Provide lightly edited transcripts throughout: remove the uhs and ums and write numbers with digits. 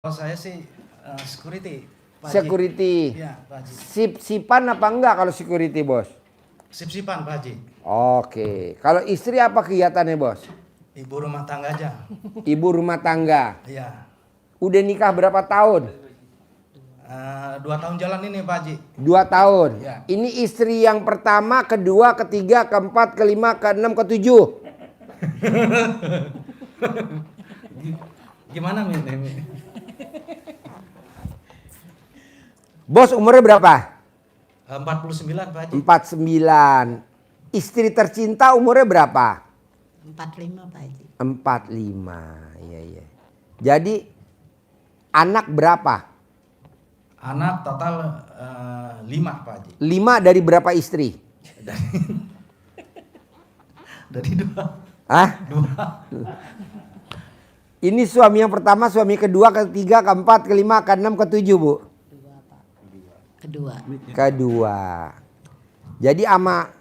Kalau saya sih security, Pak Haji. Security. Iya, Pak Haji. Sip-sipan apa enggak kalau security, Bos? Sip-sipan, Pak Haji. Oke. Kalau istri apa kegiatannya, Bos? Ibu rumah tangga aja. Ibu rumah tangga. Iya. Udah nikah berapa tahun? 2 tahun jalan ini, Pak Haji. 2 tahun. Ya. Ini istri yang pertama, kedua, ketiga, keempat, kelima, keenam, ketujuh. Gimana, Mi? Bos umurnya berapa? 49, Pak Haji. 49. Istri tercinta umurnya berapa? 45, Pak Haji. 45. Iya. Jadi anak berapa? Anak total 5, Pak Haji. 5 dari berapa istri? Dari 2. Hah? 2. Ini suami yang pertama, suami kedua, ketiga, keempat, kelima, keenam, ketujuh, Bu. Kedua. Jadi sama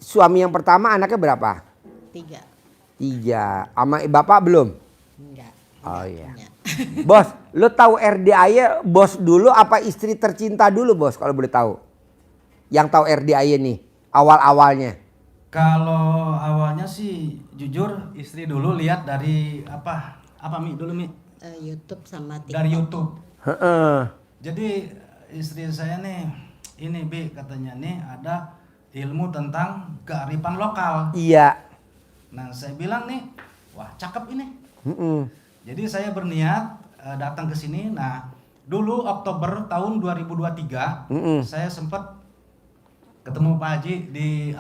suami yang pertama anaknya berapa? 3. Sama bapak belum? Enggak. Oh iya. Punya. Bos, lo tahu RDAY bos dulu apa istri tercinta dulu, Bos, kalau boleh tahu? Yang tahu RDAY nih, awal-awalnya. Kalau awalnya sih jujur istri dulu lihat dari apa Mi dulu, Mi? YouTube sama TikTok. Dari YouTube. Heeh. Jadi istri saya nih, ini Bi katanya nih ada ilmu tentang kearifan lokal. Iya. Nah saya bilang nih, wah cakep ini. Heeh. Jadi saya berniat datang ke sini. Nah dulu Oktober tahun 2023 saya sempat ketemu Pak Haji di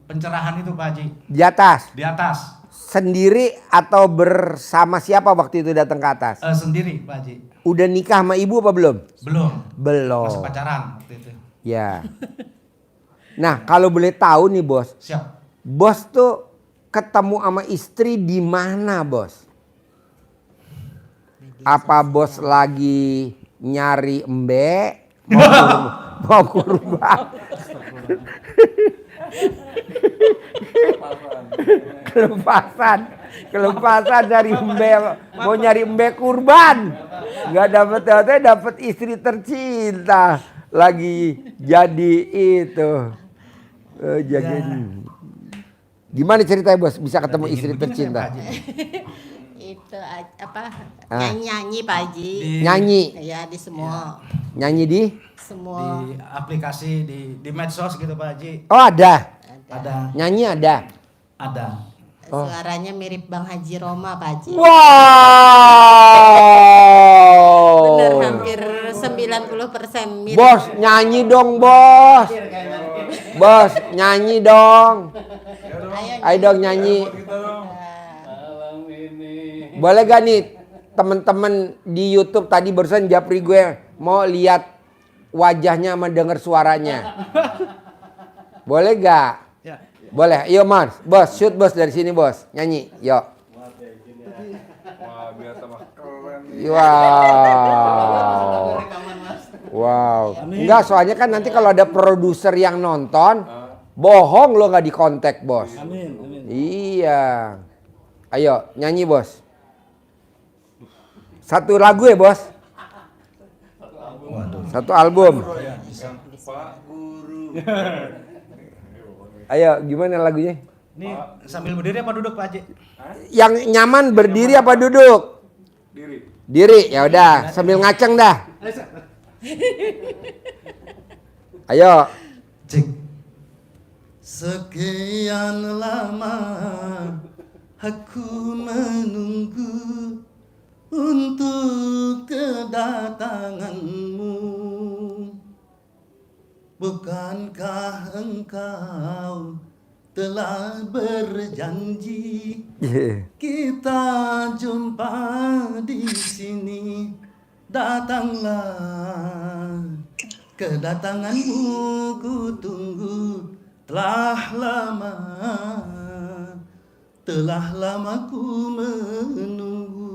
pencerahan itu, Pak Haji. Di atas. Di atas. Sendiri atau bersama siapa waktu itu datang ke atas? Sendiri, Pak Haji. Udah nikah sama ibu apa belum? Belum. Belum. Masih pacaran waktu itu. Ya. Nah, kalau boleh tahu nih, Bos. Siap. Bos tuh ketemu sama istri di mana, Bos? Apa Bos lagi nyari embek? Mau kurban? Kelepasan dari embek, mau nyari embek kurban. Nggak dapet istri tercinta. Lagi jadi itu. Gimana ceritanya, Bos? Bisa ketemu Jadi istri begini saya, tercinta? Pak Haji. Itu nyanyi Pak Haji. Nyanyi. Ya di semua. Nyanyi di? Semua. Di aplikasi di medsos gitu, Pak Haji. Oh, ada. Ada. Nyanyi ada. Ada. Suaranya mirip Bang Haji Roma, Pak Haji. Wow. Bener, hampir 90% mirip. Bos, nyanyi dong, Bos. Bos, nyanyi dong. Ayo dong nyanyi. Boleh gak nih temen-temen di YouTube tadi barusan japri gue mau lihat wajahnya sama denger suaranya. Boleh gak? Ya. Boleh. Yuk, Mas. Bos, shoot, Bos, dari sini, Bos. Nyanyi. Yuk. Wah, biasa mah keren. Wow. Wow. Enggak, soalnya kan nanti kalau ada produser yang nonton, bohong lo nggak dikontak, Bos. Amin. Iya. Ayo, nyanyi, Bos. Satu lagu ya, Bos? Satu album. Pak Guru. Ayo, gimana lagunya? Ini sambil berdiri apa duduk, Pak Haji? Yang nyaman berdiri apa duduk? Diri. Diri, ya udah, sambil ngaceng dah. Ayo. Cek. Sekian lama aku menunggu untuk kedatanganmu. Bukankah engkau telah berjanji kita jumpa di sini? Datanglah, kedatanganmu ku tunggu telah lama ku menunggu.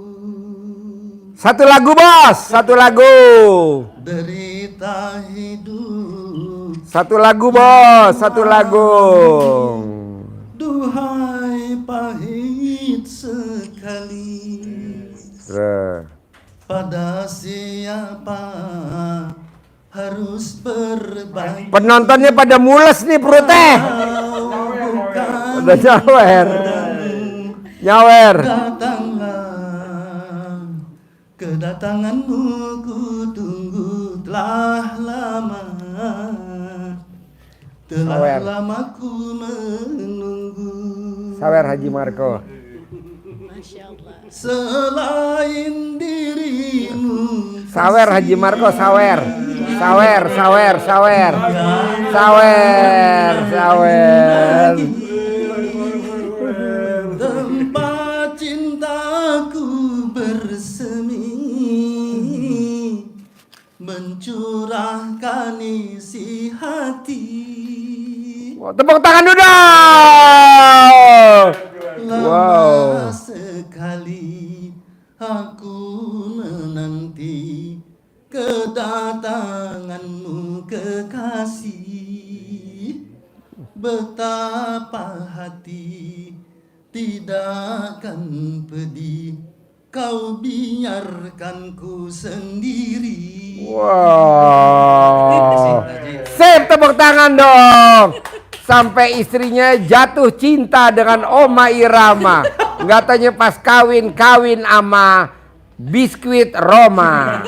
Satu lagu, Bos. Satu lagu. Derita hidup. Satu lagu, Bos. Satu lagu. Duhai pahit sekali. Pada siapa harus berbagi. Penontonnya pada mules nih perutnya. Udah nyawer. Nyawer. Datanglah, kedatanganmu ku tunggu telah lama. Telah Sawer. lama ku menunggu. Sawer Haji Marco. Masya Allah. Selain dirimu. Sawer Haji Marco, sawer. Sawer, sawer, sawer. Sawer, sawer. Tempat cintaku bersemi, mencurahkan isi hati. Tepuk tangan dulu dong. Lama sekali aku menanti kedatanganmu kekasih. Betapa hati tidak akan pedih, kau biarkan ku sendiri. Wow. Sip, tepuk tangan dong. Sampai istrinya jatuh cinta dengan Oma Irama. Katanya pas kawin ama biskuit Roma.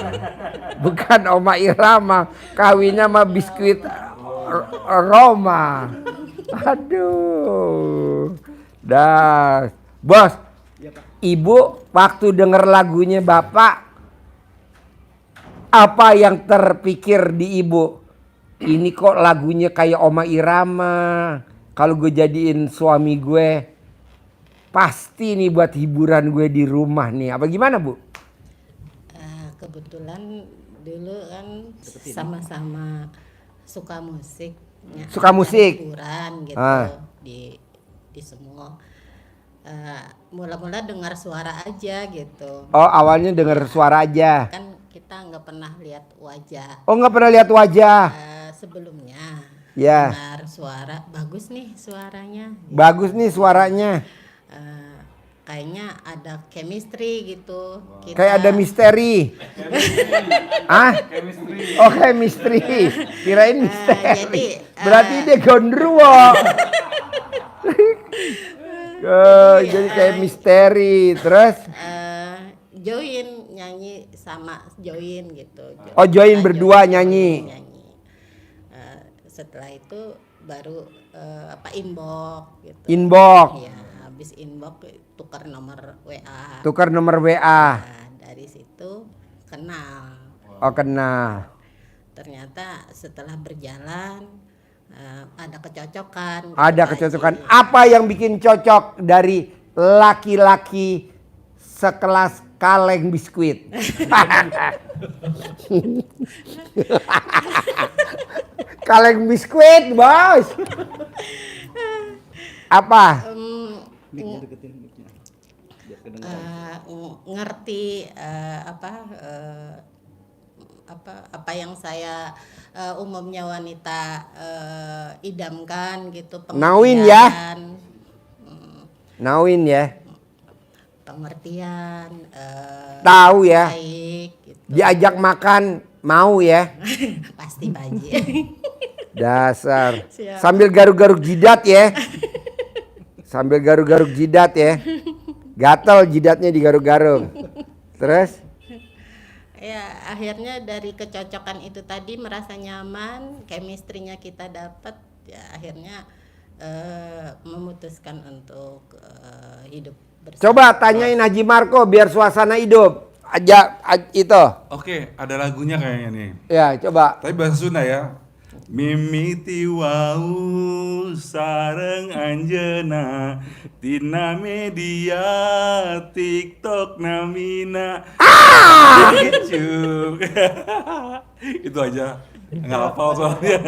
Bukan Oma Irama, kawinnya sama biskuit Roma. Aduh. Dah. Bos, Ibu waktu denger lagunya Bapak, apa yang terpikir di Ibu? Ini kok lagunya kayak Oma Irama. Kalau gue jadiin suami gue, pasti nih buat hiburan gue di rumah nih. Apa gimana, Bu? Kebetulan dulu kan sama-sama suka musik. Suka musik? Hiburan gitu di semua. Mula-mula dengar suara aja gitu. Oh, awalnya denger suara aja. Kan kita nggak pernah lihat wajah. Oh, nggak pernah lihat wajah. Sebelumnya Ya. dengar suara, bagus nih suaranya. Bagus nih suaranya. Kayaknya ada chemistry gitu. Kita, Kayak ada misteri. Ah? Oh, chemistry. Kirain misteri. jadi, Berarti dia gondruwo. Jadi kayak misteri. Terus? join nyanyi sama join gitu. Oh, join Kita berdua nyanyi. Setelah itu baru inbox gitu. Inbox. Iya, habis inbox tukar nomor WA. Tukar nomor WA. Nah, dari situ kenal. Oh, kenal. Ternyata setelah berjalan ada kecocokan. gitu, Ada Pak kecocokan. Haji. Apa yang bikin cocok dari laki-laki sekelas kaleng biskuit? Kaleng biskuit, Bos. Apa? Ngerti apa yang saya umumnya wanita idamkan gitu, Nawin ya? Nawin ya. pengertian Tahu ya. baik gitu. Diajak makan mau ya. Pasti Pak Haji. Dasar. Siap. Sambil garuk-garuk jidat ya. Sambil garuk-garuk jidat ya. Gatel jidatnya digaruk-garuk. Terus? Ya, akhirnya dari kecocokan itu tadi merasa nyaman, chemistry-nya kita dapat, ya akhirnya memutuskan untuk hidup bersama. Coba tanyain Haji Marco biar suasana hidup. Itu. Oke, ada lagunya kayaknya nih. Ya, coba. Tapi bahasa Sunda ya. Mimiti wau sareng anjeuna tina media TikTok namina. Lucu. Itu aja. Nggak hafal soalnya.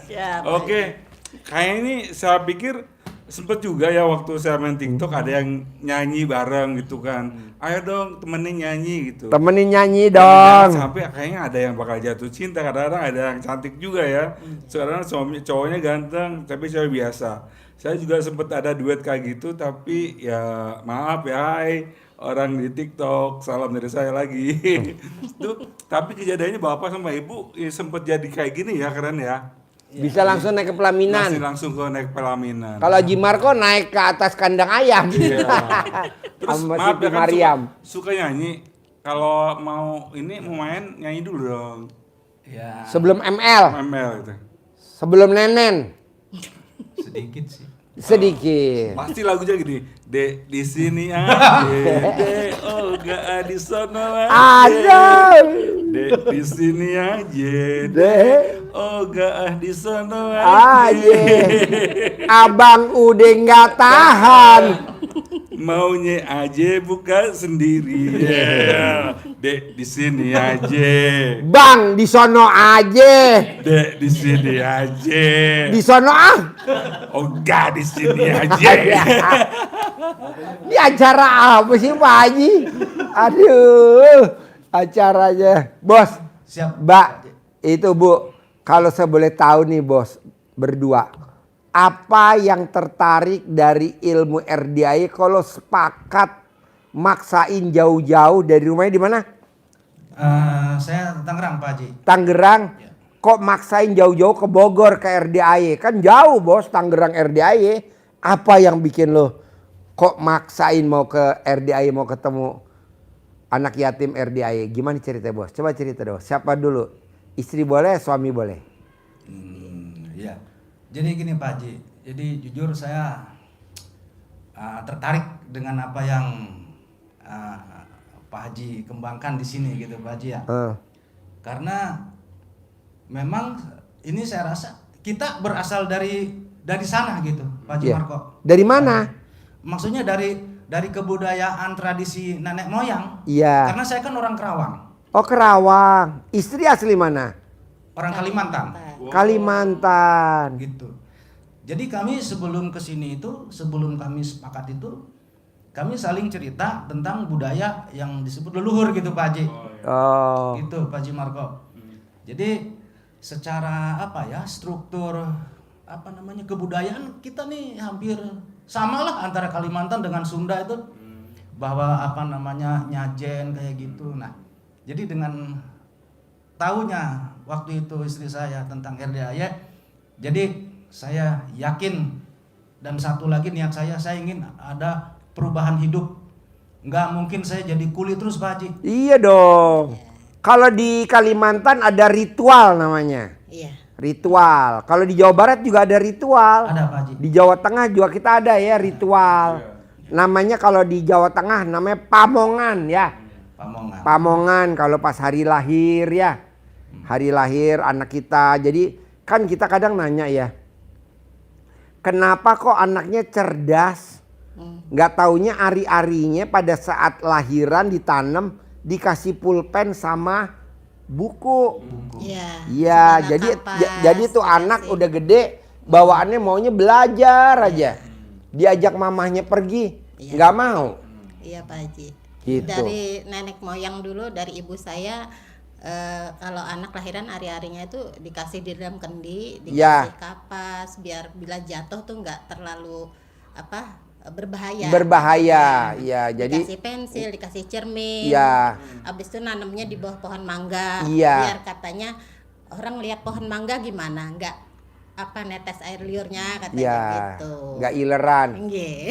Siap, Oke. Kayak ini saya pikir sempet juga ya waktu saya main TikTok ada yang nyanyi bareng gitu kan. Ayo dong temenin nyanyi gitu. Temenin nyanyi Jangan dong. sampai kayaknya ada yang bakal jatuh cinta, kadang-kadang ada yang cantik juga ya. Sekarang cowoknya ganteng tapi cewek biasa. Saya juga sempet ada duet kayak gitu tapi ya maaf ya, hai orang di TikTok, salam dari saya lagi. Tuh, tapi kejadiannya bapak sama ibu sempet jadi kayak gini ya, keren ya. Bisa langsung naik ke Masih pelaminan. langsung ke naik pelaminan. Kalau Haji Marco naik ke atas kandang ayam. Iya. Terus Sama maaf Siti ya kan Mariam. suka nyanyi. Kalau mau main nyanyi dulu dong. Ya, Sebelum ML, ML itu. sebelum Nenen. sedikit sih. Sedikit. Pasti lagunya gini. Dek di sini aja. Dek oh gak di sono aja. Ada. Dek di sini aja. Dek. Oh gak di sono Aja. aja. Abang udah nggak tahan. Maunya aja buka sendiri. Ya. Dek di sini aja. Bang di sono aja. Dek di sini aja. Di sono ah. Oh enggak di sini aja. Ini acara apa sih Pak Haji? Aduh, acaranya. Bos, Siap. Mbak, itu Bu, kalau saya boleh tahu nih bos, berdua. Apa yang tertarik dari ilmu RDI kalau sepakat maksain jauh-jauh dari rumahnya di mana? Saya Tangerang Pak Haji. Tangerang. Kok maksain jauh-jauh ke Bogor ke RDI? Kan jauh bos, Tangerang RDI. Apa yang bikin lo kok maksain mau ke RDI, mau ketemu anak yatim RDI? Gimana cerita bos? Coba cerita dong. Siapa dulu? Istri boleh, suami boleh? Iya. Jadi gini Pak Haji. Jadi jujur saya tertarik dengan apa yang Pak Haji kembangkan di sini gitu Pak Haji ya. Karena memang ini saya rasa kita berasal dari sana gitu Pak Haji Iya. Marco. Dari mana? Maksudnya dari kebudayaan tradisi nenek moyang. Iya. Karena saya kan orang Kerawang, Oh Kerawang. Istri asli mana? orang Kalimantan. Kalimantan. Gitu. Jadi kami sebelum kesini itu, sebelum kami sepakat itu, kami saling cerita tentang budaya yang disebut leluhur gitu Pak Haji. Oh. Gitu Pak Haji Marco. Jadi secara apa ya, struktur apa namanya kebudayaan kita nih hampir sama lah antara Kalimantan dengan Sunda itu, bahwa apa namanya nyajen kayak gitu. Nah, jadi dengan tahunya waktu itu istri saya tentang RDAY, jadi saya yakin, dan satu lagi niat saya ingin ada perubahan hidup. Nggak mungkin saya jadi kuli terus Pak Haji. Iya dong. Kalau di Kalimantan ada ritual namanya. Iya. Ritual. Kalau di Jawa Barat juga ada ritual. Ada Pak Haji. Di Jawa Tengah juga kita ada ya ritual. Namanya kalau di Jawa Tengah namanya pamongan ya. Pamongan. Pamongan kalau pas hari lahir ya. Hari lahir anak kita. Jadi kan kita kadang nanya ya. Kenapa kok anaknya cerdas? Nggak taunya ari-arinya pada saat lahiran ditanam dikasih pulpen sama buku. Iya. Iya, Sama jadi kapas, jadi tuh anak dikasih. udah gede, bawaannya maunya belajar aja. Diajak mamahnya pergi, Iya. nggak mau. Iya Pak Haji. Gitu. Dari nenek moyang dulu, dari ibu saya, kalau anak lahiran ari-arinya itu dikasih di dalam kendi, dikasih Ya. kapas, biar bila jatuh tuh nggak terlalu berbahaya. Berbahaya, ya. Jadi Dikasih pensil, dikasih cermin. ya, Abis itu nanamnya di bawah pohon mangga. Iya. Biar katanya orang lihat pohon mangga gimana, nggak netes air liurnya katanya ya, gitu. nggak ileran. Nggih.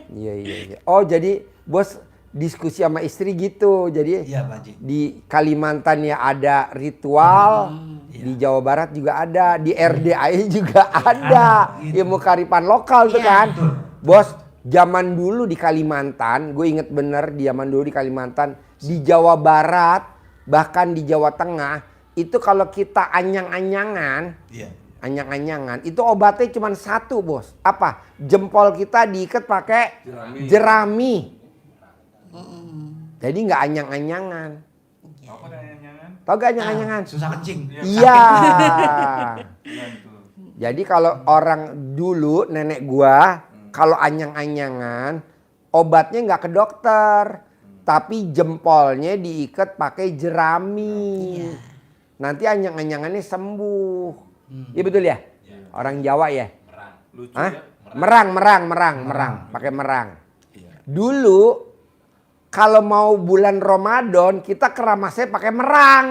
Iya, iya, iya. Oh, jadi bos diskusi sama istri gitu. Jadi Iya Pak Haji. di Kalimantan ya ada ritual, di Jawa Barat juga ada, di RDI juga ada. gitu. Ilmu kearifan lokal tuh Iya. kan. Betul. Bos, zaman dulu di Kalimantan, gue inget bener di zaman dulu di Kalimantan, di Jawa Barat, bahkan di Jawa Tengah, itu kalau kita anyang-anyangan, Iya. anyang-anyangan, itu obatnya cuma satu bos. Apa? Jempol kita diikat pakai jerami. Jadi nggak anyang-anyangan. Apa nyanyi-nyanyi? Tau gak anyang-anyangan? Susah kencing. Iya. Jadi kalau orang dulu nenek gua kalau anyang-anyangan obatnya nggak ke dokter, tapi jempolnya diikat pakai jerami. Nanti anyang-anyangannya sembuh. Iya betul ya? Orang Jawa ya? Lucu Hah? ya. Merang, pakai merang. Iya. Dulu kalau mau bulan Ramadan kita keramasnya pakai merang,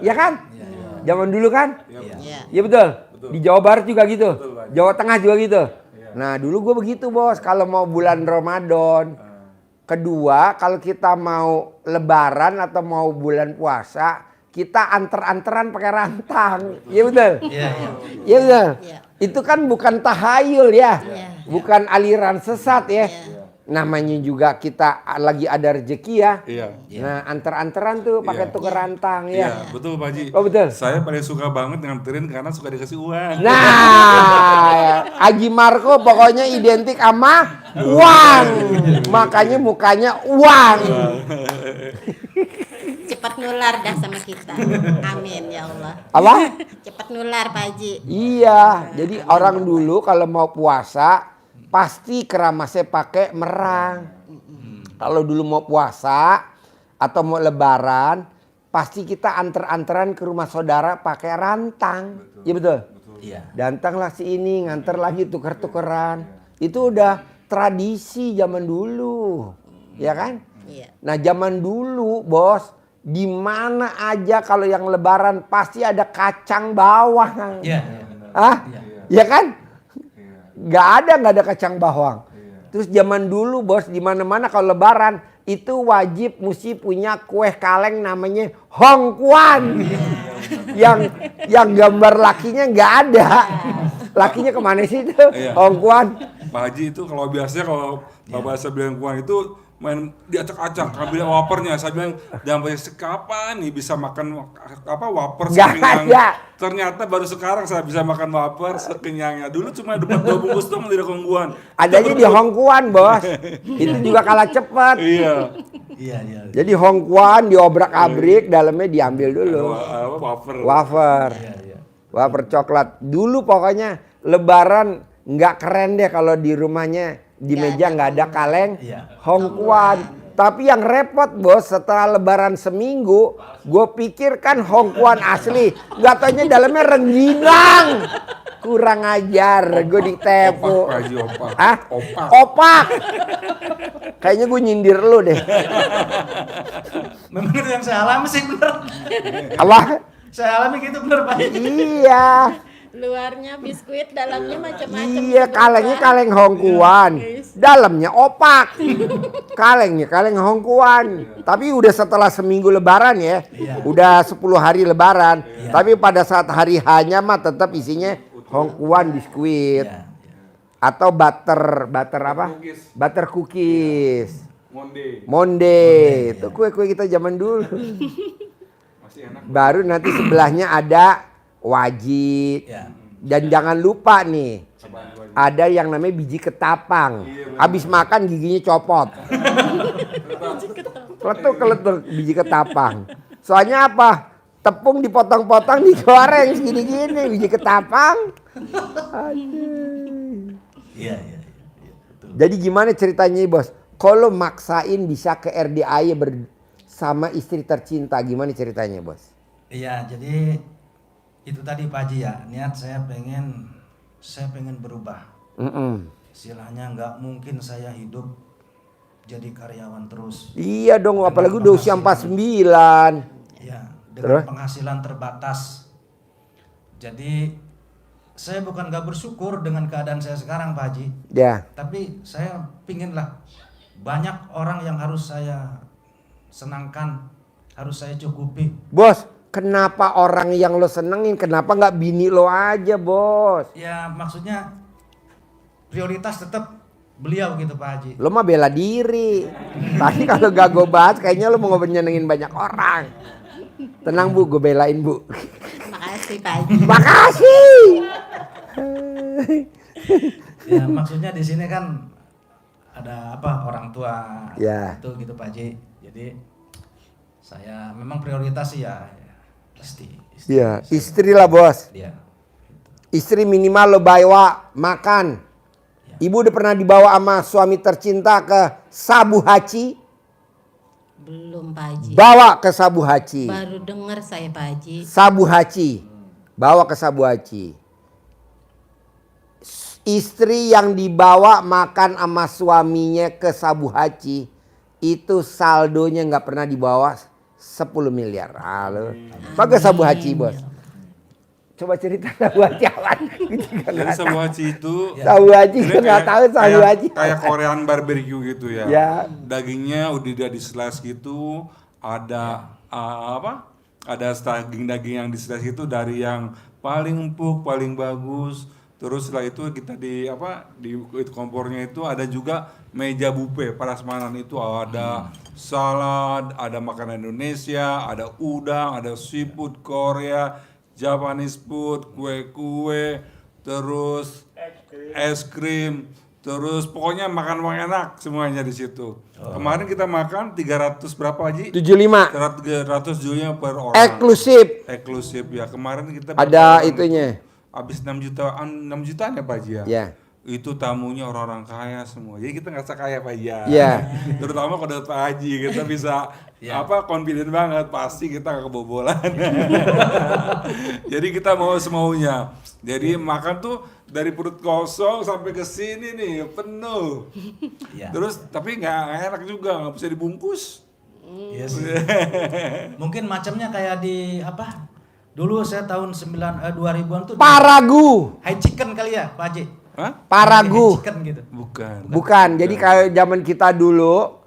ya kan? Zaman dulu kan? Iya. Iya betul. Di Jawa Barat juga gitu. Betul, Pak. Jawa Tengah juga gitu. Nah dulu gue begitu bos. Kalau mau bulan Ramadan. Kedua kalau kita mau Lebaran atau mau bulan puasa. Kita anter-anteran pakai rantang. Iya betul. Iya, iya. Iya betul. Iya. Itu kan bukan tahayul ya. Iya. Bukan aliran sesat ya. Iya. Namanya juga kita lagi ada rezeki ya. Iya. Nah anter-anteran tuh pakai Iya. tuker rantang Iya, ya. betul Pak Haji. Oh betul. Saya paling suka banget nganterin karena suka dikasih uang. Nah, Haji Marco pokoknya identik sama uang. Makanya mukanya uang. Cepat nular dah sama kita. Amin ya Allah. Apa? Cepat nular Pak Haji. Iya, jadi orang dulu kalau mau puasa pasti keramasnya pakai merang. Kalau dulu mau puasa atau mau lebaran, pasti kita anter-anteran ke rumah saudara pakai rantang. Iya betul? Iya. Datanglah si ini nganter lagi tuker-tukeran. Itu udah tradisi zaman dulu. Ya kan? Iya. Nah, zaman dulu, Bos, di mana aja kalau yang lebaran pasti ada kacang bawang. Iya, iya. Ah? Iya. Ya kan? Nggak ada kacang bawang. Terus zaman dulu, Bos, di mana-mana kalau lebaran itu wajib mesti punya kue kaleng namanya hongkuan. yang gambar lakinya nggak ada. Lakinya kemana sih itu? Iya. Hongkuan. Pak Haji itu kalau biasanya kalau Bapak saya bilang kuang itu main diacak-acak ngambil wapernya. Saya bilang sampai kapan nih bisa makan apa waper Nggak sekenyangnya. ada. Ternyata baru sekarang saya bisa makan waper sekenyangnya. Dulu cuma dapat 2 bungkus doang di kongguan. Adanya di hongkuan, Bos. Itu juga kalah cepat. Iya. Iya, iya. Jadi hongkuan diobrak-abrik, dalamnya diambil dulu. Apa wafer. Wafer. Iya, iya. Wafer coklat. Dulu pokoknya lebaran nggak keren deh kalau di rumahnya di Nggak meja ada nggak ada kaleng Iya. hongkuan. Tapi yang repot Bos, setelah lebaran seminggu, gue pikir kan hongkuan asli. Nggak taunya dalamnya rengginang. Kurang ajar, gue ditepu. Opak, Pak Haji, opak. Hah? Opak. Opak. Kayaknya gue nyindir lu deh. Memang itu yang saya alami sih bener. Apa? Saya alami gitu bener Pak. Iya. Luarnya biskuit, dalamnya macam-macam. Iya, kalengnya kaleng hongkuan. Dalamnya opak. Kalengnya kaleng hongkuan. Tapi udah setelah seminggu lebaran ya. Iya. Udah 10 hari lebaran. Iya. Tapi pada saat hari hanya mah tetap isinya hongkuan biskuit. Iya. Atau butter apa? Cookies. Butter cookies. Monde. Monde. Itu kue-kue kita zaman dulu. Masih enak. Baru nanti sebelahnya ada wajib. Iya. Dan jangan lupa nih, ada yang namanya biji ketapang. Habis makan giginya copot. Keletuk biji ketapang. Soalnya apa? Tepung dipotong-potong digoreng segini-gini biji ketapang. Aduh. Iya, iya, iya. Betul. Jadi gimana ceritanya Bos? Kalau maksain bisa ke RDAY bersama istri tercinta, gimana ceritanya Bos? Iya, jadi itu tadi Pak Haji ya, niat saya pengen berubah. Istilahnya nggak mungkin saya hidup jadi karyawan terus. Iya dong, Dengan apalagi udah usia penghasilan. 49. Ya, dengan Terus? penghasilan terbatas. Jadi saya bukan gak bersyukur dengan keadaan saya sekarang Pak Haji, Ya. tapi saya pinginlah banyak orang yang harus saya senangkan, harus saya cukupi. Bos, kenapa orang yang lo senengin, kenapa nggak bini lo aja Bos? Ya maksudnya prioritas tetap beliau gitu Pak Haji. Lo mah bela diri. Tadi kalau gak gue bahas kayaknya lo mau nyenengin banyak orang. Tenang Bu, gue belain Bu. Makasih Pak Haji. Makasih. Ya maksudnya di sini kan ada apa orang tua Ya. itu gitu Pak Haji. Jadi saya memang prioritas sih ya istri. Iya, istri lah Bos. Dia. Istri minimal lo bawa makan. Ibu udah pernah dibawa sama suami tercinta ke Sabu Haci? Belum Pak Haji. Bawa ke Sabu Haci. Baru dengar saya Pak Haji. Sabu Haci. Bawa ke Sabu Haci. Istri yang dibawa makan sama suaminya ke Sabu Haci itu saldonya nggak pernah di bawah 10 miliar. Halo. Pakai Sabu Haji, Bos. Coba cerita Sabu Haji apa? Jadi Sabu Haji itu Sabu Haji ini kan nggak tahu Sabu kayak- Haji. Kayak Korean barbecue gitu ya. Ya. Dagingnya udah di slice gitu, ada apa? Ada daging-daging yang di slice itu dari yang paling empuk, paling bagus. Terus setelah itu kita di kompornya itu ada juga meja buffet prasmanan itu ada salad, ada makanan Indonesia, ada udang, ada seafood Korea, Japanese food, kue-kue, terus es krim, terus pokoknya makan enak semuanya di situ. Kemarin kita makan 300 berapa Haji? 75. 300 junya per orang. Eksklusif. Eksklusif ya. Kemarin kita Ada berapa orang itunya. itu? Habis 6 jutaan ya Pak Haji ya? Ya. Itu tamunya orang-orang kaya semua. Jadi kita ngerasa kaya Pak Haji ya. Iya. Terutama kalau dapat Pak Haji kita bisa confident banget pasti kita gak kebobolan. Jadi kita mau semaunya. Jadi makan tuh dari perut kosong sampai ke sini nih penuh. Iya. Terus tapi nggak enak juga, nggak bisa dibungkus. Iya sih. Mungkin macamnya kayak di apa? Dulu saya tahun 2000-an tuh Paragu. high chicken kali ya, Pak Haji. Hah? Paragu. High chicken gitu. Bukan. Bukan. Jadi kalau zaman kita dulu,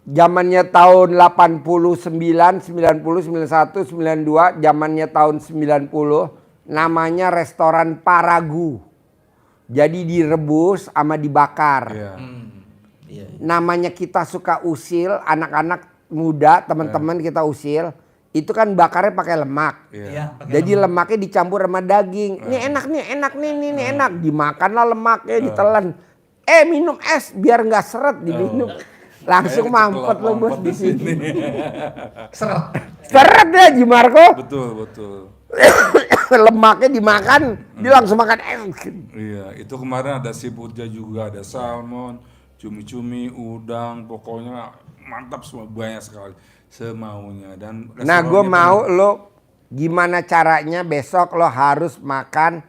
zamannya tahun 89, 90, 91, 92, zamannya tahun 90, namanya restoran Paragu. Jadi direbus sama dibakar. Iya. Iya. Namanya kita suka usil, anak-anak muda, teman-teman kita usil, itu kan bakarnya pakai lemak. Iya. Iya, pakai Jadi lemaknya dicampur sama daging. Ini enak nih, ini enak. Dimakanlah lemaknya, ditelan. Minum es biar nggak seret diminum. Langsung mampet lo bos di sini. seret. Seret ya Ji Marco. Betul. Lemaknya dimakan, dia langsung makan es. Iya, itu kemarin ada seafoodnya juga, ada salmon, cumi-cumi, udang, pokoknya mantap semua, banyak sekali semaunya. Dan Nah gue restorannya mau lo gimana caranya besok lo harus makan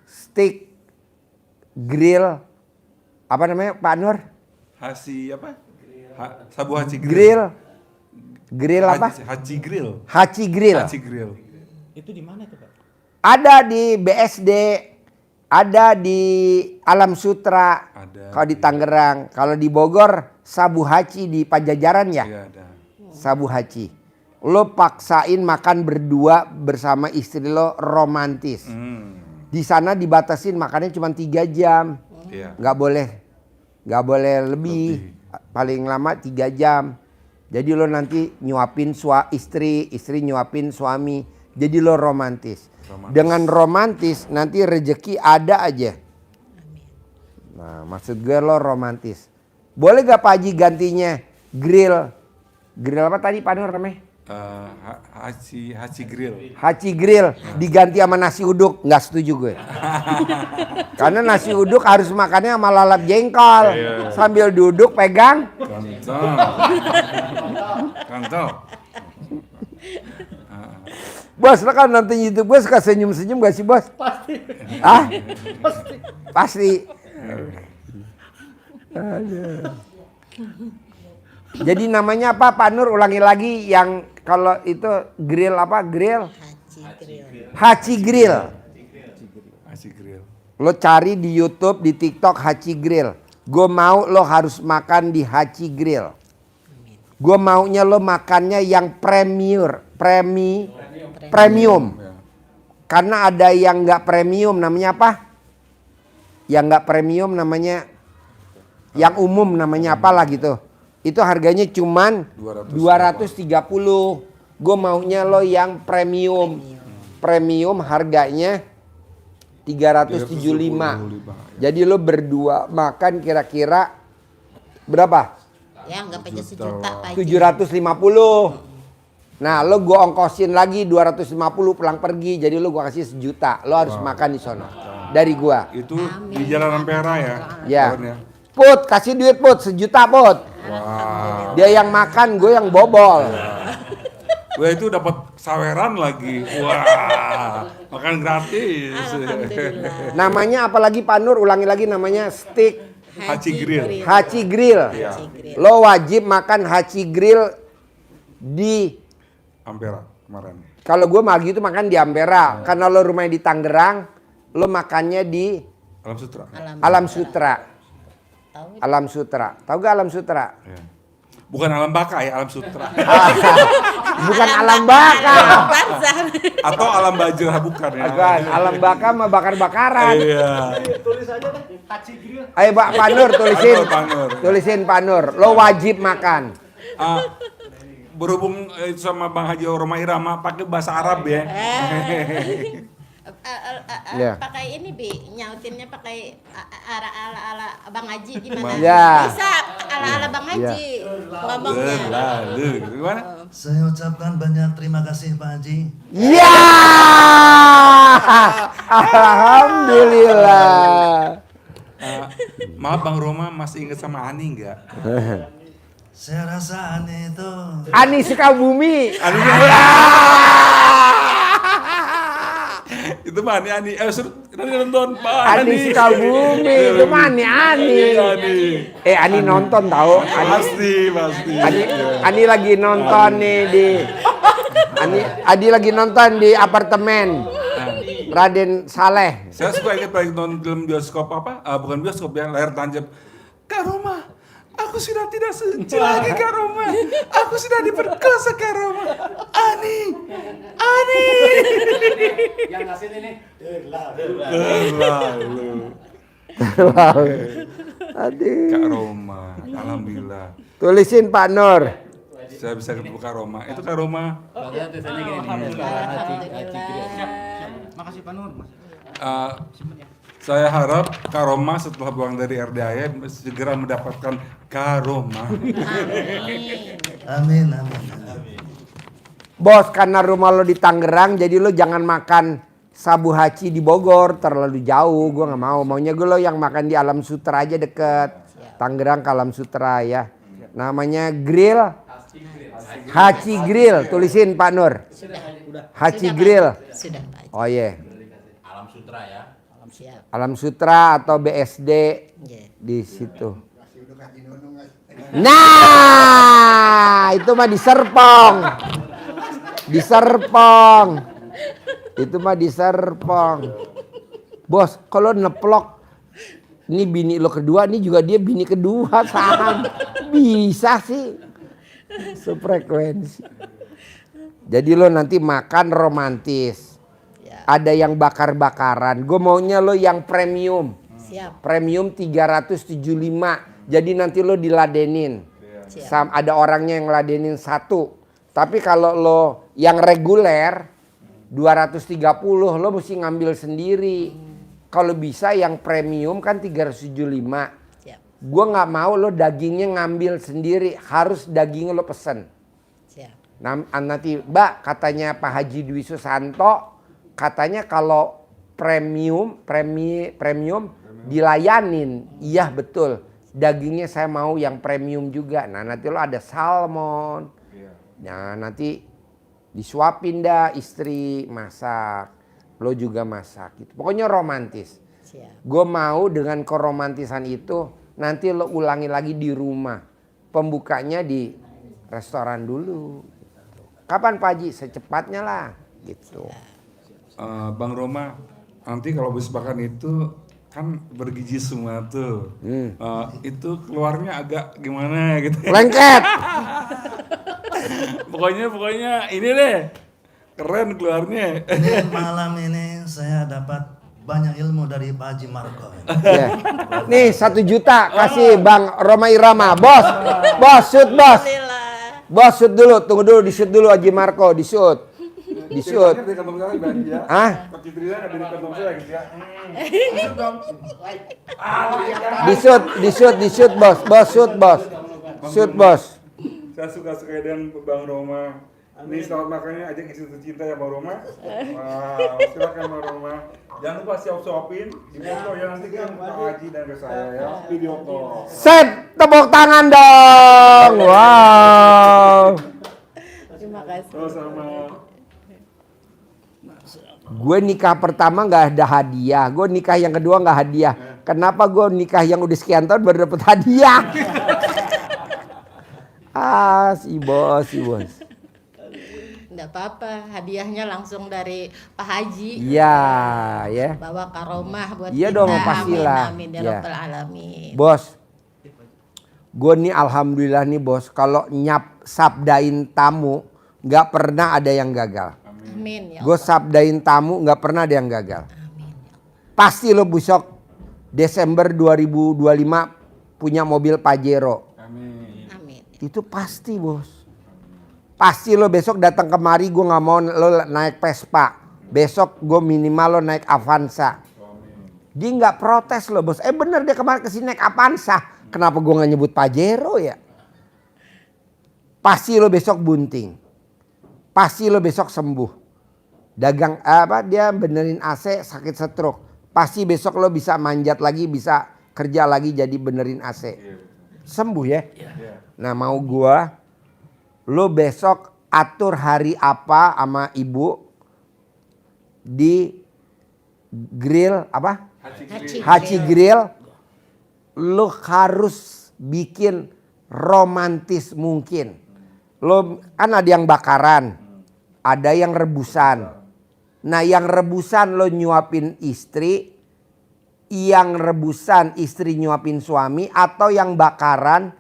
steak grill apa namanya Pak Nur? Haji apa? Sabu Haji Grill apa? Haji grill. Haji grill. Haji grill. Itu di mana tuh, Pak? Ada di BSD, ada di Alam Sutra, Ada. kalau di Tangerang, kalau di Bogor Sabu Haji di Pajajaran ya. Iya ada. Sabu Haji. Lo paksain makan berdua bersama istri lo romantis. Di sana dibatasin makannya cuma 3 jam. Iya. Nggak boleh lebih. Paling lama 3 jam. Jadi lo nanti nyuapin istri nyuapin suami. Jadi lo romantis. Dengan romantis nanti rezeki ada aja. Nah maksud gue lo romantis. Boleh gak Pak Haji gantinya grill? Grill apa tadi Pak Nur namanya? Haji grill. Haji grill diganti sama nasi uduk. Nggak setuju gue. Karena nasi uduk harus makannya sama lalap jengkol. Sambil duduk pegang. Kantong. Bos lo kan nonton YouTube gue suka senyum-senyum gak sih bos? Pasti. Ah? Pasti. Aduh. Jadi namanya apa Pak Nur, ulangi lagi yang kalau itu grill apa? Grill? Haji Grill. Haji grill. Lo cari di YouTube, di TikTok Haji Grill. Gue mau lo harus makan di Haji Grill. Gue maunya lo makannya yang premium. Karena ada yang nggak premium namanya apa? Yang nggak premium namanya, yang umum namanya apalah gitu. Itu harganya cuman 230. Gue maunya lo yang premium. Premium harganya 375. Jadi lo berdua makan kira-kira berapa? Ya nggak pakai sejuta Pak Haji. 750. Nah lo gue ongkosin lagi 250 pulang pergi. Jadi lo gue kasih 1 juta. Lo harus makan di sono. Dari gue. Itu di Jalan Ampera ya? Ya. Kawannya? Put kasih duit Put 1 juta Put. Wow. Dia yang makan, gue yang bobol. Wah itu dapat saweran lagi. Wah, makan gratis. Alhamdulillah. Namanya apalagi Pak Nur, ulangi lagi namanya steak Haci Grill. Haci Grill. Iya. Haci Grill. Lo wajib makan Haci Grill di, Ampera kemarin. kalau gue magi itu makan di Ampera. Karena lo rumahnya di Tangerang, lo makannya di Alam Sutra. Alam Sutra. Tahu? Alam Sutra. Tahu gak Alam Sutra? Iya. Bukan Alam Baka ya, Alam Sutra. Bukan Alam Baka. Alam Barzah. Atau Alam Bajra bukan ya. Bukan, Alam Baka mah bakar-bakaran. Iya. Tulis aja deh, Haci Grill. Ayo Pak Panur tulisin. Panur, Panur. Tulisin Panur. Lo wajib makan. Ah, berhubung sama Bang Haji Roma Irama pakai bahasa Arab ya. Ya. Pakai ini Bi, nyautinnya pakai ala Bang Haji gimana? Ya. Bisa ala Bang Haji ngomongnya. Lalu gimana? Saya ucapkan banyak terima kasih Pak Haji. Ya. Alhamdulillah. Maaf Bang Roma, masih inget sama Ani nggak? Saya rasa aneh itu. Ani Sukabumi. Ani itu mah Ani. Suruh nanti nonton Pak Ani Sukabumi. Itu mah Ani. Ani nonton tahu. Pasti. Ani lagi nonton nih di. Ani lagi nonton di apartemen Raden Saleh. Saya suka ingat paling nonton film bioskop apa? Bukan bioskop ya, layar tancap. Kak Roma, aku sudah tidak suci lagi Kak Roma. Aku sudah diperkosa Kak Roma. Ani. Yang ngasih ini. Lalu. Aduh. Kak Roma, alhamdulillah. Tulisin Pak Nur. Saya bisa ketemu Kak Roma. Itu Kak Roma. Makasih Pak Nur. Saya harap Kak Roma setelah pulang dari RDAY segera mendapatkan Kak Roma. Amin. Bos, karena rumah lo di Tangerang, jadi lo jangan makan Sabu Haci di Bogor, terlalu jauh. Gue nggak mau. Maunya gue lo yang makan di Alam Sutra aja deket. Tangerang ke Alam Sutra ya. Namanya grill. Haci Grill. Tulisin Pak Nur. Haci Grill. Sudah Pak Haji. Oh iya. Siap. Alam Sutra atau BSD Yeah. di situ. Nah, itu mah di Serpong. Di Serpong. Itu mah di Serpong. Bos, kalau neplok ini bini lo kedua, ini juga dia bini kedua saham. Bisa sih. Sefrekuensi. Jadi lo nanti makan romantis. Ya. Ada yang bakar-bakaran. Gue maunya lo yang premium. Siap. Premium 375. Jadi nanti lo diladenin. Siap. Ada orangnya yang ngeladenin satu. Tapi kalau lo yang reguler 230 lo mesti ngambil sendiri. Kalau bisa yang premium kan 375. Siap. Gue nggak mau lo dagingnya ngambil sendiri. Harus dagingnya lo pesen. Siap. Nanti Mbak katanya Pak Haji Dwi Susanto. Katanya kalau premium dilayanin. Iya betul. Dagingnya saya mau yang premium juga. Nah nanti lo ada salmon. Nah nanti disuapin dah istri masak. Lo juga masak gitu. Pokoknya romantis. Siap. Gue mau dengan keromantisan itu nanti lo ulangi lagi di rumah. Pembukanya di restoran dulu. Kapan Pak Haji? Secepatnya lah gitu. Bang Roma, nanti kalau habis makan itu kan bergizi semua tuh. Itu keluarnya agak gimana gitu. Lengket. Pokoknya ini deh. Keren keluarnya. Ini malam ini saya dapat banyak ilmu dari Pak Haji Marco. Ya. Nih 1 juta kasih Bang Roma Irama. Bos, shoot bos. Alhamdulillah. Bos shoot dulu, tunggu dulu, di shoot dulu Haji Marco, di shoot. Di shoot. Hah? Di shoot bos. Bos shoot bos. Shoot bos. Saya suka sekali dengan Bang Roma. Ini selamat makannya ajak istri tercinta ya Bang Roma. Wow, silakan Bang Roma. Jangan lupa suapin di foto ya nanti kan Pak Haji dan ke saya ya video call. Set, tepuk tangan dong. Wow. Terima kasih. Sama. Gue nikah pertama nggak ada hadiah. Gue nikah yang kedua nggak hadiah. Kenapa gue nikah yang udah sekian tahun baru dapet hadiah? Si bos. Enggak apa-apa, hadiahnya langsung dari Pak Haji. Iya, ya. Bawa karomah buat Iya kita. dong, pastilah. Amin, ya Iya. Rabbal alamin. Bos, gue nih alhamdulillah nih bos, kalau sabdain tamu nggak pernah ada yang gagal. Amin ya Gue Allah. sabdain tamu nggak pernah ada yang gagal. Amin. Pasti lo besok Desember 2025 punya mobil Pajero. Amin. Amin. Itu pasti bos. Pasti lo besok datang kemari, gue nggak mau lo naik Vespa. Besok gue minimal lo naik Avanza. Dia nggak protes lo bos. Bener dia kemarin kesini naik Avanza. Kenapa gue nggak nyebut Pajero ya? Pasti lo besok bunting. Pasti lo besok sembuh. Dagang dia benerin AC sakit stroke. Pasti besok lo bisa manjat lagi, bisa kerja lagi jadi benerin AC. Sembuh ya. Nah mau gue, lo besok atur hari apa sama ibu di grill apa? Haji Grill. Lo harus bikin romantis mungkin. Lo kan ada yang bakaran, ada yang rebusan. Nah yang rebusan lo nyuapin istri, yang rebusan istri nyuapin suami, atau yang bakaran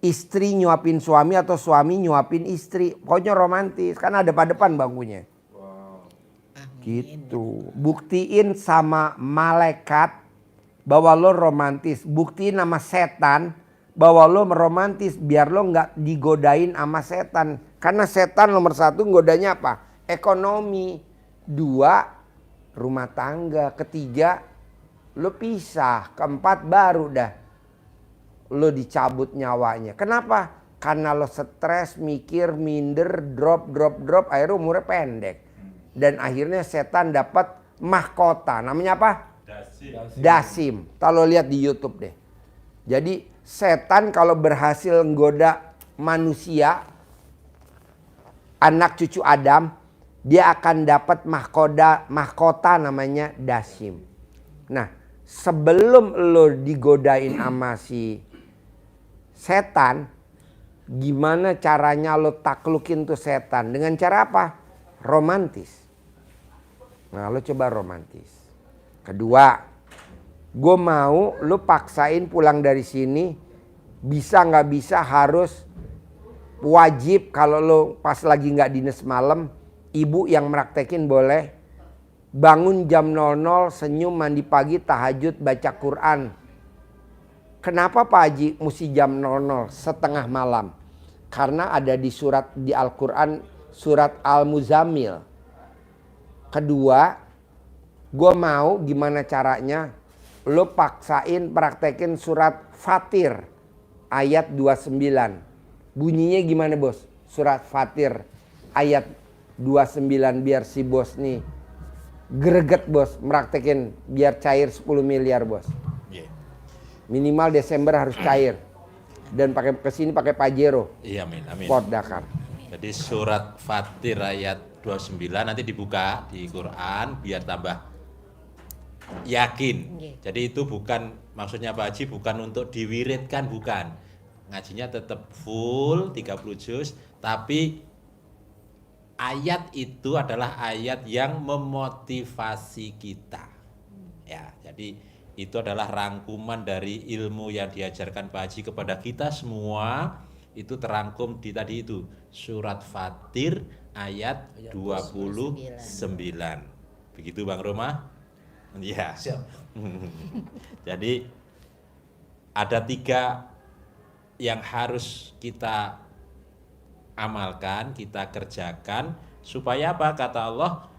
istri nyuapin suami atau suami nyuapin istri. Pokoknya romantis, kan ada pada depan bangkunya. Gitu. Buktiin sama malaikat bahwa lo romantis. Buktiin sama setan bahwa lo romantis biar lo nggak digodain sama setan. Karena setan nomor 1 godanya apa? Ekonomi. 2, rumah tangga. 3, lo pisah. 4, baru dah lo dicabut nyawanya. Kenapa? Karena lo stres, mikir, minder, drop, akhirnya umurnya pendek. Dan akhirnya setan dapat mahkota. Namanya apa? Dasim. Kalau lihat di YouTube deh. Jadi setan kalau berhasil menggoda manusia, anak cucu Adam, dia akan dapat mahkota namanya Dasim. Nah, sebelum lo digodain sama si setan, gimana caranya lo taklukin tuh setan? Dengan cara apa? Romantis. Nah, lo coba romantis. Kedua, gue mau lo paksain pulang dari sini, bisa nggak bisa harus wajib kalau lo pas lagi nggak dinas malam, ibu yang meraktekin boleh. Bangun jam 00, senyum, mandi pagi, tahajud, baca Quran. Kenapa Pak Haji mesti jam 00, setengah malam? Karena ada di surat di Al-Quran, surat Al-Muzammil. Kedua, gue mau gimana caranya lo paksain praktekin surat Fatir ayat 29. Bunyinya gimana bos? Surat Fatir ayat 29 biar si bos nih greget bos, meraktekin biar cair 10 miliar bos. Minimal Desember harus cair. Dan pakai kesini pakai Pajero. Iya, amin. Sport Dakar. Jadi surat Fatir ayat 29 nanti dibuka di Quran biar tambah yakin. Jadi itu bukan, maksudnya Pak Haji bukan untuk diwiridkan, bukan. Ngajinya tetap full 30 juz, tapi ayat itu adalah ayat yang memotivasi kita. Ya, jadi itu adalah rangkuman dari ilmu yang diajarkan Pak Haji kepada kita semua. Itu terangkum di tadi itu surat Fatir ayat 29. Begitu Bang Roma? Iya. Siap. Jadi ada 3 yang harus kita amalkan, kita kerjakan supaya apa? Kata Allah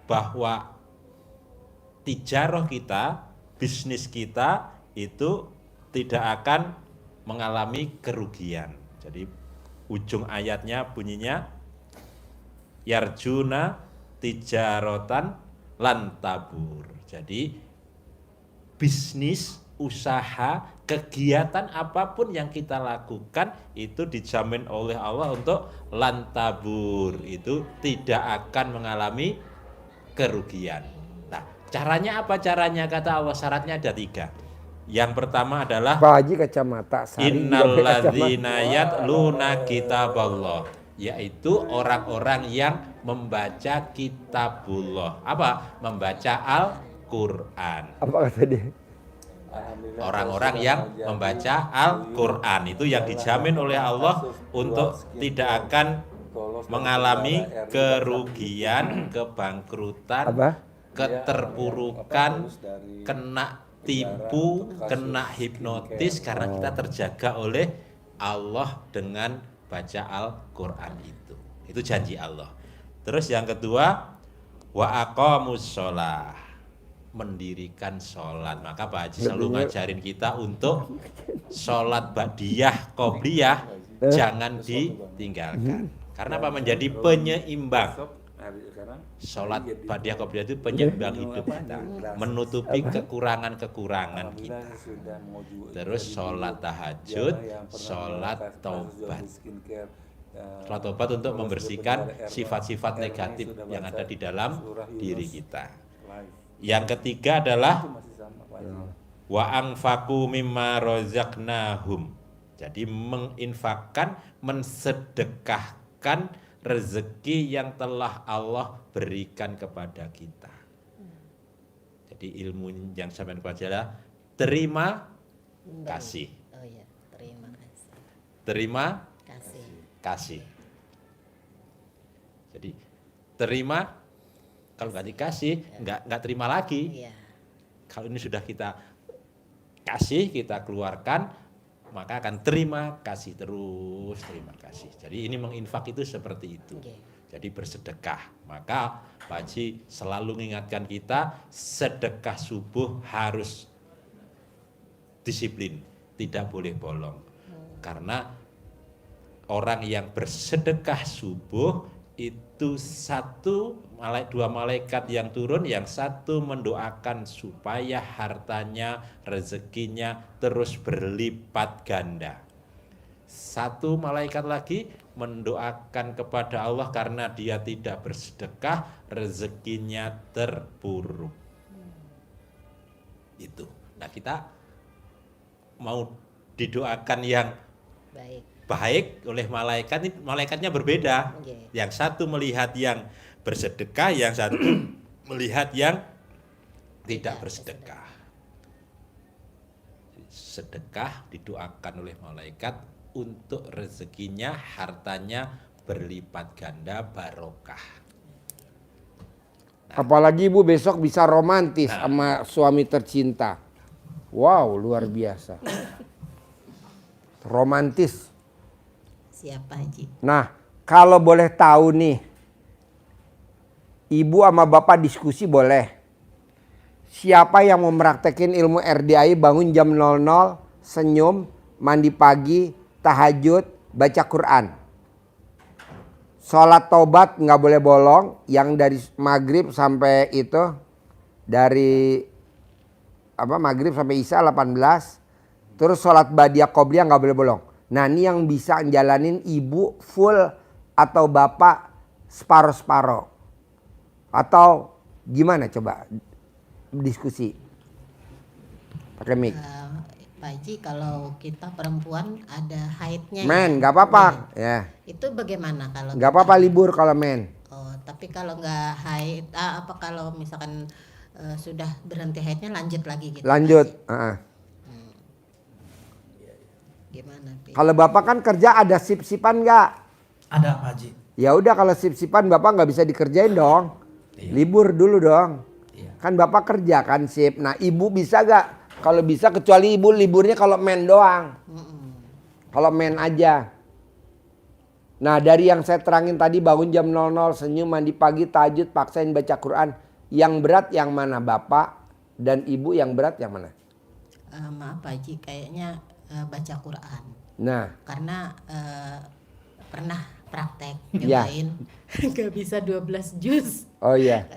bahwa tijarah kita, bisnis kita itu tidak akan mengalami kerugian. Jadi ujung ayatnya bunyinya yarjuna tijarotan lantabur. Jadi bisnis, usaha, kegiatan apapun yang kita lakukan itu dijamin oleh Allah untuk lantabur, itu tidak akan mengalami kerugian. Nah, caranya apa? Caranya kata Allah, syaratnya ada 3. Yang pertama adalah Pak Haji kacamata, Sari juga pakai kacamata. innalladzina yatluna kitaballah, yaitu orang-orang yang membaca kitabullah. Apa? Membaca Al-Qur'an. Apa kata dia? Orang-orang yang membaca Al-Qur'an itu yang dijamin oleh Allah untuk tidak akan mengalami kerugian, kebangkrutan, Apa? keterpurukan, kena tipu, kena hipnotis karena kita terjaga oleh Allah dengan baca Al-Qur'an itu. Itu janji Allah. Terus yang kedua, wa aqamus sholah, mendirikan sholat. Maka Pak Haji selalu ngajarin kita untuk sholat ba'diyah, qobliyah jangan ditinggalkan. Karena apa? Menjadi penyeimbang. Sholat ba'diyah qobliyah itu penyeimbang hidup kita, menutupi kekurangan-kekurangan kita. Terus sholat tahajud, sholat taubat. Sholat taubat untuk membersihkan sifat-sifat negatif yang ada di dalam diri kita. Yang ketiga adalah wa anfaqu mimma razaqnahum. Jadi menginfakkan, mensedekahkan rezeki yang telah Allah berikan kepada kita. Jadi ilmu yang sampean pelajari terima kasih. Oh ya, terima kasih. Terima Kasih. kasih. Jadi terima, kalau nggak dikasih nggak terima lagi. Iya. Kalau ini sudah kita kasih, kita keluarkan, maka akan terima kasih terus, terima kasih. Jadi ini menginfak itu seperti itu. Oke. Jadi bersedekah. Maka Pak Haji selalu mengingatkan kita, sedekah subuh harus disiplin, tidak boleh bolong. Karena orang yang bersedekah subuh itu dua malaikat yang turun, yang satu mendoakan supaya hartanya, rezekinya terus berlipat ganda. Satu malaikat lagi mendoakan kepada Allah karena dia tidak bersedekah, rezekinya terpuruk. Itu. Nah, kita mau didoakan yang Baik. baik oleh malaikat, ini malaikatnya berbeda. Oke. Yang satu melihat yang bersedekah, yang satu melihat yang tidak bersedekah. Sedekah didoakan oleh malaikat untuk rezekinya, hartanya berlipat ganda, barokah. Apalagi ibu besok bisa romantis sama suami tercinta. Wow, luar biasa. Romantis. Siapa Haji? Nah, kalau boleh tahu nih, ibu sama bapak diskusi boleh. Siapa yang mau mempraktekin ilmu RDI bangun jam 00, senyum, mandi pagi, tahajud, baca Quran. Sholat taubat nggak boleh bolong, yang dari maghrib sampai itu, dari maghrib sampai isya 18. Terus sholat ba'diyah qobliyah nggak boleh bolong. Nah ini yang bisa jalanin ibu full atau bapak separuh-separuh. Atau gimana coba diskusi. Pakai mic. Pak Haji, kalau kita perempuan ada haidnya Men, ya? nggak apa-apa. Men. Ya, Itu bagaimana kalau nggak kita- apa-apa libur kalau men. Oh, tapi kalau nggak haid, apa kalau misalkan sudah berhenti haidnya lanjut lagi gitu? Lanjut. Pak Haji? Gimana? Pi? Kalau bapak kan kerja ada sip-sipan nggak? Ada Pak Haji. Ya udah kalau sip-sipan bapak nggak bisa dikerjain dong. Iya. Libur dulu dong. Iya. Kan bapak kerja kan sip. Nah ibu bisa nggak? Kalau bisa kecuali ibu liburnya kalau men doang. Kalau men aja. Nah dari yang saya terangin tadi bangun jam 00, senyum, mandi pagi, tahajud, paksain baca Quran. Yang berat yang mana bapak dan ibu yang berat yang mana? Maaf Pak Haji, kayaknya baca Quran. Nah Karena pernah praktek Iya. nyobain nggak bisa 12 juz. oh iya.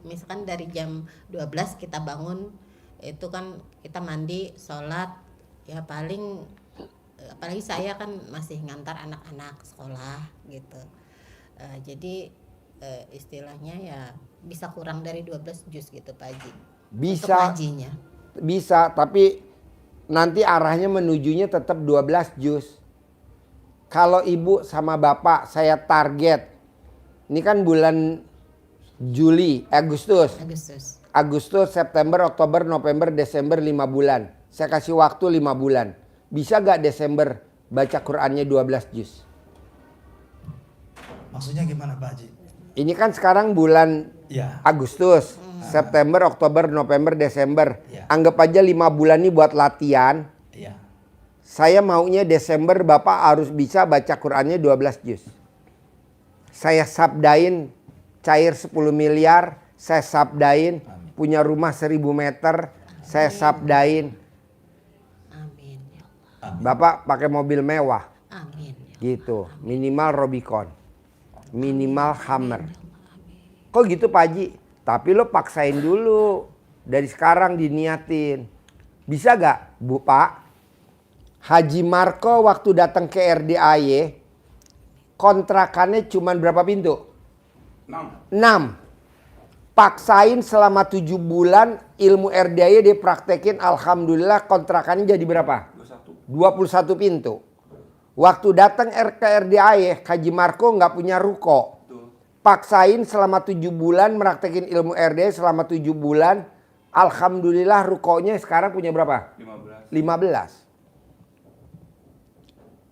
Misalkan dari jam 12 kita bangun, itu kan kita mandi, sholat, ya paling apalagi saya kan masih ngantar anak-anak sekolah gitu. Jadi istilahnya ya bisa kurang dari 12 juz gitu Pak Haji. Untuk Bisa. ngajinya. Bisa, tapi nanti arahnya menujunya tetap 12 juz. Kalau ibu sama bapak saya target, ini kan bulan Agustus, September, Oktober, November, Desember 5 bulan. Saya kasih waktu 5 bulan. Bisa gak Desember baca Qurannya 12 juz? Maksudnya gimana Pak Haji? Ini kan sekarang bulan Ya. Agustus, September, Oktober, November, Desember. Ya. Anggap aja 5 bulan ini buat latihan. Iya. Saya maunya Desember Bapak harus bisa baca Qurannya 12 juz. Saya sabdain cair 10 miliar. Saya sabdain punya rumah 1000 meter. Saya sabdain Amin ya Allah. Bapak pakai mobil mewah. Amin ya Gitu. Minimal Rubicon. Minimal Hammer. Kok gitu Pak Haji? Tapi lo paksain dulu. Dari sekarang diniatin. Bisa gak Bu Pak? Haji Marco waktu datang ke RDAY. Kontrakannya cuma berapa pintu? 6. Paksain selama 7 bulan ilmu RDAY dia praktekin. Alhamdulillah kontrakannya jadi berapa? 21 pintu. Waktu datang ke RDAY, Haji Marco nggak punya ruko. Paksain selama 7 bulan meraktekin ilmu RDAY selama 7 bulan. Alhamdulillah rukonya sekarang punya berapa? 15.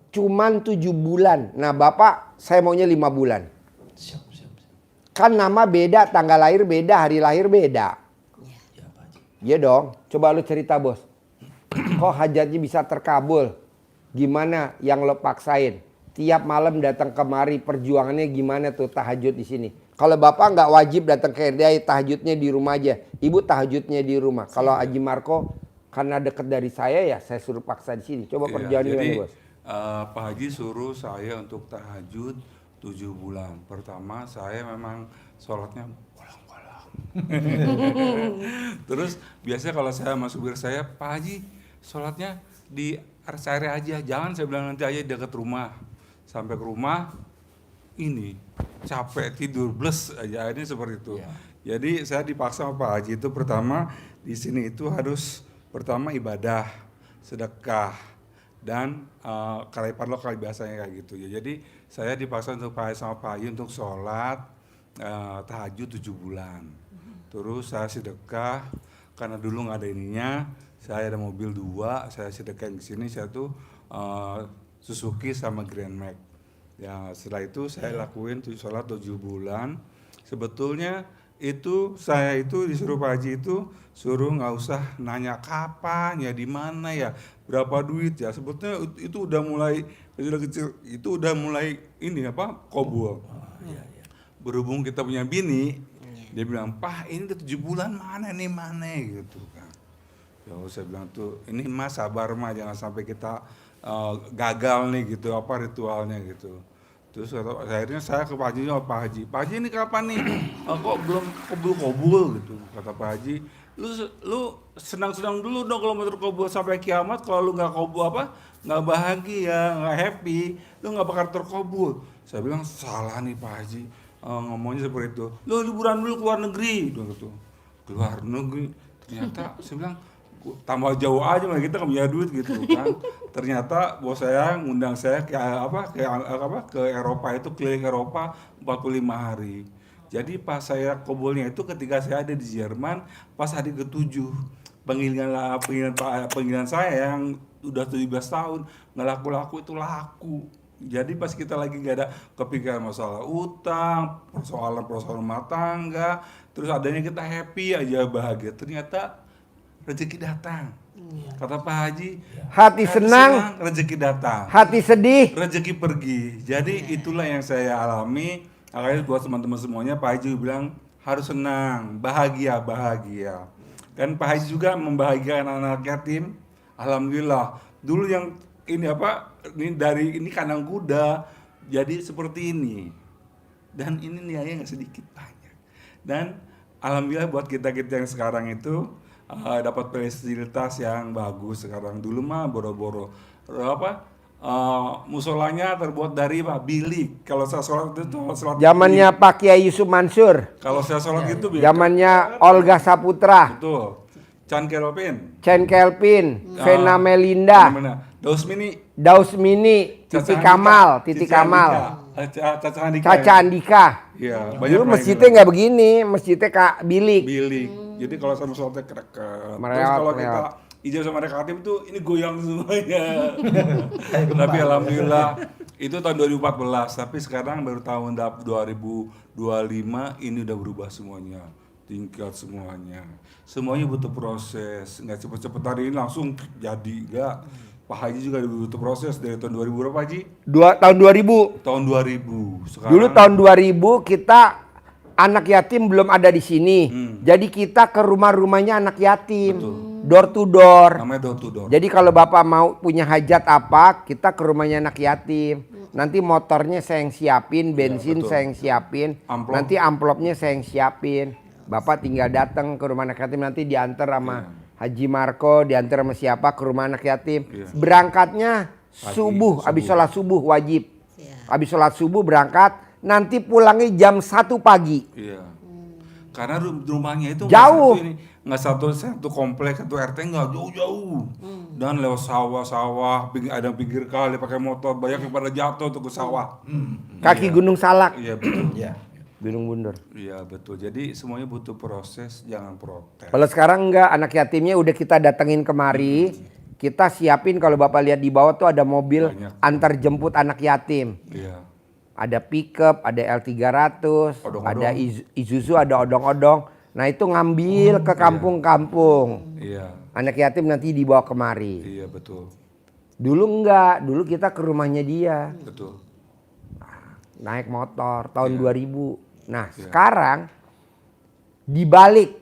Cuman 7 bulan. Nah Bapak saya maunya 5 bulan. Siap. Kan nama beda, tanggal lahir beda, hari lahir beda. Ya Pak Haji. Iya dong. Coba lu cerita bos. Kok hajatnya bisa terkabul? Gimana yang lo paksain? Tiap malam datang kemari perjuangannya gimana tuh tahajud di sini? Kalau Bapak nggak wajib datang ke RDAY, tahajudnya di rumah aja. Ibu tahajudnya di rumah. Kalau Haji Marco karena deket dari saya ya saya suruh paksa di sini. Coba perjuangan jadi, gimana bos? Pak Haji suruh saya untuk tahajud 7 bulan. Pertama saya memang sholatnya bolong-bolong. Terus biasanya kalau saya masuk saya, Pak Haji sholatnya di rest area aja. Jangan saya bilang nanti aja dekat rumah. Sampai ke rumah ini capek tidur bles aja ini seperti itu. Jadi saya dipaksa sama Pak Haji itu pertama di sini itu harus pertama ibadah, sedekah dan kalipan lokal biasanya kayak gitu ya. Jadi saya dipaksa untuk sama Pak Haji untuk sholat tahajud 7 bulan. Terus saya sedekah karena dulu nggak ada ininya. Saya ada mobil 2, saya sedekahin ke sini saya tuh Suzuki sama Grand Max. Ya setelah itu saya lakuin sholat 7 bulan. Sebetulnya itu saya itu disuruh Pak Haji itu suruh nggak usah nanya kapan ya di mana ya berapa duit ya. Sebetulnya itu udah mulai kecil itu udah mulai ini apa kobul. Berhubung kita punya bini, dia bilang Pak ini udah 7 bulan mana gitu kan. Ya saya bilang tuh ini Mas sabar Mas jangan sampai kita gagal nih gitu apa ritualnya gitu. Terus akhirnya saya ke Pak Haji sama Pak Haji ini kapan nih? Kok belum kobul gitu kata Pak Haji. Lu senang-senang dulu dong kalau mau terkobul sampai kiamat. Kalau lu nggak kobul nggak bahagia nggak happy lu nggak bakal terkobul. Saya bilang salah nih Pak Haji ngomongnya seperti itu. Lu liburan dulu ke luar negeri gitu. Keluar negeri ternyata saya bilang tambah jauh aja malah kita nggak punya duit gitu kan. Ternyata bos saya ngundang saya ke Eropa itu keliling Eropa 45 hari. Jadi pas saya kobulnya itu ketika saya ada di Jerman pas hari ke-7 panggilan saya yang udah 17 tahun nggak laku itu laku. Jadi pas kita lagi gak ada kepikiran masalah utang, persoalan rumah tangga, terus adanya kita happy aja bahagia. Ternyata rezeki datang. Kata Pak Haji, Hati senang, rezeki datang. hati sedih. Rezeki pergi. Jadi itulah yang saya alami. Akhirnya buat teman-teman semuanya Pak Haji bilang harus senang, bahagia. Dan Pak Haji juga membahagiakan anak yatim. Alhamdulillah. Dulu yang ini kandang kuda jadi seperti ini. Dan ini nilainya nggak sedikit banyak. Dan alhamdulillah buat kita yang sekarang itu dapat fasilitas yang bagus sekarang. Dulu mah boro-boro musolanya terbuat dari bilik. Kalau saya sholat itu sholat Zamannya Pak Kiai Yusuf Mansur. kalau saya sholat itu Zamannya Olga Saputra. betul. Chan Kelvin. Chen Kelvin, Vena Ah, Melinda, Mana? Daus Mini. Daus Mini, Titi Kamal, Caca Andika. Caca Andika. Iya, banyak Dulu pemain masjidnya gitu. nggak begini, masjidnya Kak Bilik. Bilik. Jadi kalau sama sholatnya kereket. Terus Mereot, kalau mereot. kita ijab sama mereka tim tuh ini goyang semuanya. Tapi alhamdulillah itu tahun 2014, tapi sekarang baru tahun 2025 ini udah berubah semuanya. Tingkat semuanya. Semuanya butuh proses, nggak cepet-cepet hari ini langsung jadi, nggak. Pak Haji juga butuh proses dari tahun 2000 berapa Haji? Tahun 2000. Tahun 2000. Sekarang Dulu tahun 2000 kita anak yatim belum ada di sini. Jadi kita ke rumah-rumahnya anak yatim. Door to door. namanya door to door. Jadi kalau Bapak mau punya hajat apa, kita ke rumahnya anak yatim. Nanti motornya saya yang siapin, bensin betul. saya yang siapin. Amplop. Nanti amplopnya saya yang siapin. Bapak tinggal datang ke rumah anak yatim, nanti diantar sama Haji Marco, diantar sama siapa ke rumah anak yatim. Berangkatnya subuh, habis sholat subuh wajib. Siap. Habis sholat subuh berangkat, nanti pulangnya jam 1 pagi. Iya. Karena rumahnya itu Jauh. nggak satu komplek, satu RT, nggak jauh-jauh. Dan lewat sawah-sawah, ada yang pinggir kali pakai motor, banyak yang pada jatuh tuh ke sawah. Kaki Gunung Salak, Iya betul. Iya. Gunung Bundur. Iya betul. Jadi semuanya butuh proses, jangan protes. Kalau sekarang enggak, anak yatimnya udah kita datengin kemari. Kita siapin, kalau Bapak lihat di bawah tuh ada mobil Banyak. antar jemput anak yatim. Iya. Ada pickup, ada L300, Odong-odong. ada Isuzu, ada odong-odong. Nah itu ngambil ke kampung-kampung. Iya. Anak yatim nanti dibawa kemari. Iya betul. Dulu enggak, dulu kita ke rumahnya dia. Betul. Naik motor tahun Iya. 2000. Nah sekarang dibalik.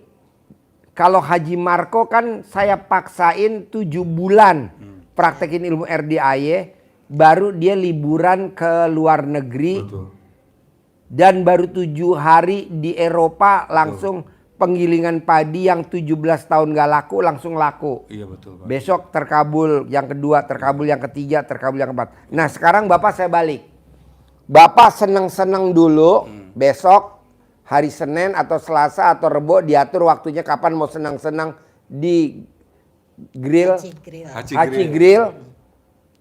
Kalau Haji Marco kan saya paksain 7 bulan praktekin ilmu RDAY. Baru dia liburan ke luar negeri. Betul. Dan baru 7 hari di Eropa langsung penggilingan padi yang 17 tahun gak laku langsung laku. Iya betul Pak. Besok terkabul yang kedua, terkabul yang ketiga, terkabul yang keempat. Nah sekarang Bapak saya balik. Bapak seneng-seneng dulu, besok hari Senin atau Selasa atau Rebo diatur waktunya kapan mau senang-senang di grill, Haji Grill. Haji Grill.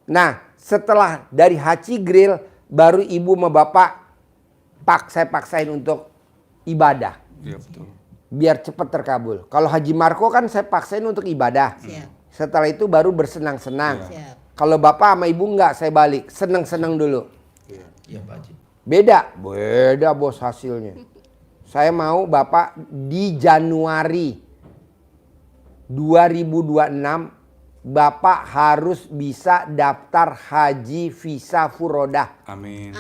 Nah setelah dari Haji Grill baru ibu sama bapak saya paksain untuk ibadah. Iya betul. Biar cepat terkabul. Kalau Haji Marco kan saya paksain untuk ibadah. Siap. Setelah itu baru bersenang-senang. Siap. Kalau bapak sama ibu enggak, saya balik. Senang-senang dulu. Iya Pak Haji. Beda bos hasilnya. Saya mau bapak di Januari 2026 bapak harus bisa daftar haji visa furodah. Amin.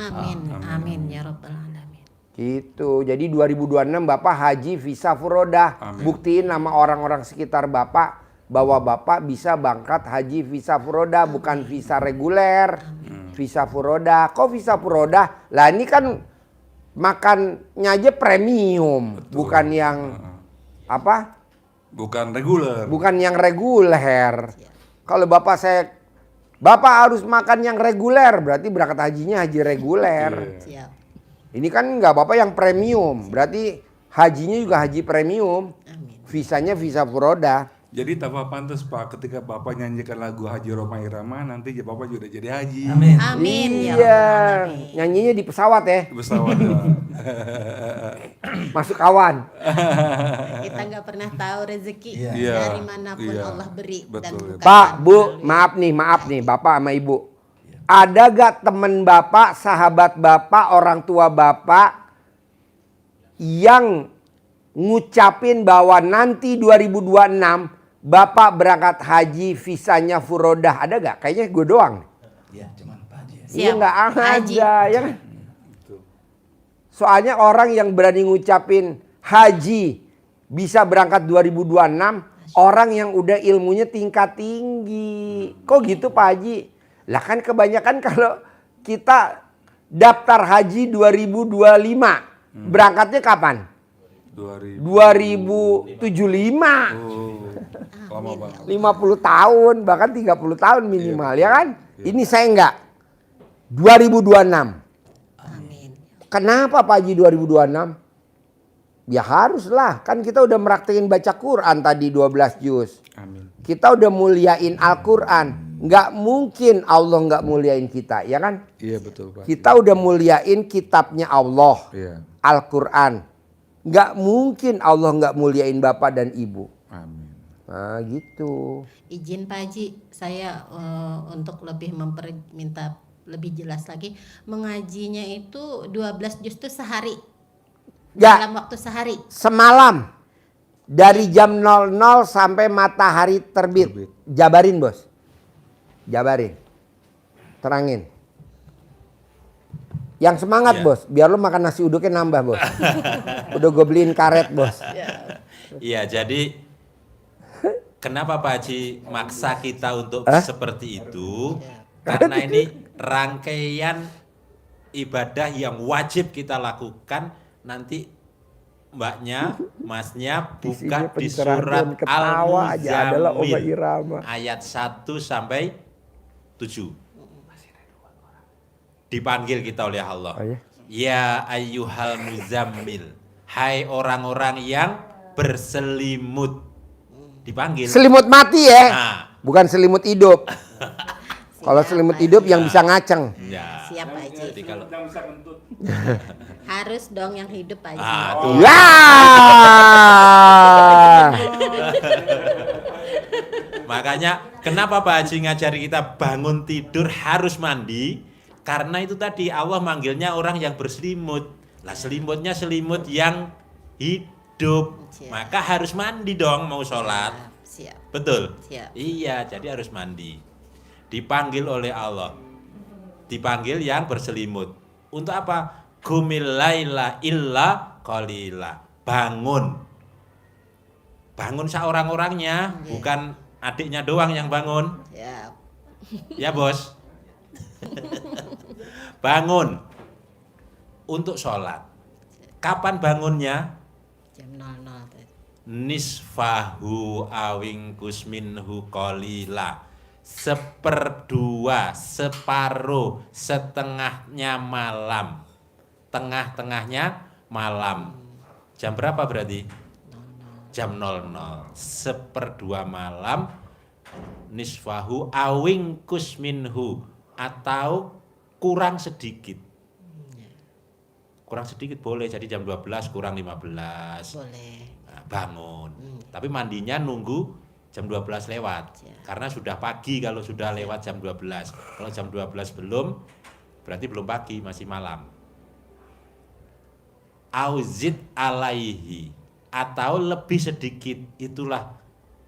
Amin ya rabbal alamin. Gitu. Jadi 2026 bapak haji visa furodah. Amin. Buktiin sama orang-orang sekitar bapak bahwa bapak bisa berangkat haji visa furodah, bukan visa reguler. Visa furodah. Kok visa furodah? Lah ini kan makannya aja premium, Betul. bukan yang apa? Bukan reguler. Bukan yang reguler. Kalau bapak harus makan yang reguler, berarti berangkat hajinya haji reguler. Siap. Ini kan enggak bapak yang premium, berarti hajinya juga haji premium. Amin. Visanya visa furodah. Jadi tanpa pantas Pak, ketika Bapak nyanyikan lagu Haji Roma Irama, nanti Bapak juga jadi haji. Amin. Amin ya Iya, rabbal alamin. nyanyinya di pesawat ya, Di pesawat. Ya. masuk kawan. Kita nggak pernah tahu rezeki Iya. dari manapun Iya. Allah beri dan Betul. bukan Pak, Bu, melalui- maaf nih, Bapak sama Ibu. Ada gak temen Bapak, sahabat Bapak, orang tua Bapak yang ngucapin bahwa nanti 2026 Bapak berangkat haji visanya furodah? Ada gak? Kayaknya gue doang. Iya, cuman Pak Haji. Iya Siap. nggak Haji. ada, ya kan? Soalnya orang yang berani ngucapin haji bisa berangkat 2026, orang yang udah ilmunya tingkat tinggi. Kok gitu Pak Haji? Lah kan kebanyakan kalau kita daftar haji 2025, berangkatnya kapan? 2075. Oh, lama banget. 50 tahun, bahkan 30 tahun minimal, ya kan? Ini saya enggak. 2026. Amin. Kenapa Pak Haji 2026? Ya haruslah, kan kita udah meraktekin baca Quran tadi 12 juz. Amin. Kita udah muliain Al-Quran. Nggak mungkin Allah nggak muliain kita, ya kan? Iya betul Pak. Kita udah muliain kitabnya Allah, Iya. Al-Quran. Nggak mungkin Allah nggak muliain bapak dan ibu. Amin. Nah gitu. Izin Pak Haji, saya untuk lebih minta lebih jelas lagi, mengajinya itu 12 juz itu sehari, Ya, dalam waktu sehari. semalam dari jam 00 sampai matahari terbit. Jabarin bos, jabarin, terangin. Yang semangat Iya. bos, biar lo makan nasi uduknya nambah bos. Udah gue beliin karet bos. Iya, jadi kenapa Pak Haji maksa kita untuk seperti itu? Karena ini rangkaian ibadah yang wajib kita lakukan. Nanti mbaknya, masnya buka Isinya di pencerahan surat dan ketawa aja adalah Oma Al-Muzammil Irama. ayat 1 sampai 7. Dipanggil kita oleh Allah. Oh, ya? Ya ayyuhal muzammil, hai orang-orang yang berselimut. Dipanggil. Selimut mati ya, Nah, bukan selimut hidup. Kalau selimut hidup yang bisa ngaceng. ya. Siap Pak Haji. Jadi kalau Harus dong yang hidup Pak Haji. tuh. Ya. Makanya kenapa Pak Haji ngajari kita bangun tidur harus mandi? Karena itu tadi Allah manggilnya orang yang berselimut. Lah selimutnya selimut yang hidup. Siap. Maka harus mandi dong mau sholat. Siap. Betul? Siap. Iya, jadi harus mandi. Dipanggil oleh Allah. Dipanggil yang berselimut. Untuk apa? Qumil laila illa qalila. Bangun. Bangun seorang-orangnya, bukan adiknya doang yang bangun. Siap. Ya, Bos. Bangun untuk sholat. Kapan bangunnya? Jam 00 tadi. Nisfahu awingkus minhu qalila. Seperdua, separuh, setengahnya malam. Tengah-tengahnya malam. Jam berapa berarti? Jam 00. Seperdua malam. Nisfahu awingkus minhu. Atau kurang sedikit. Kurang sedikit boleh, jadi jam 12 kurang 15. Boleh. Nah, bangun. Tapi mandinya nunggu jam 12 lewat. Ya. Karena sudah pagi kalau sudah lewat jam 12. Kalau jam 12 belum, berarti belum pagi, masih malam. Auzid alaihi, atau lebih sedikit. Itulah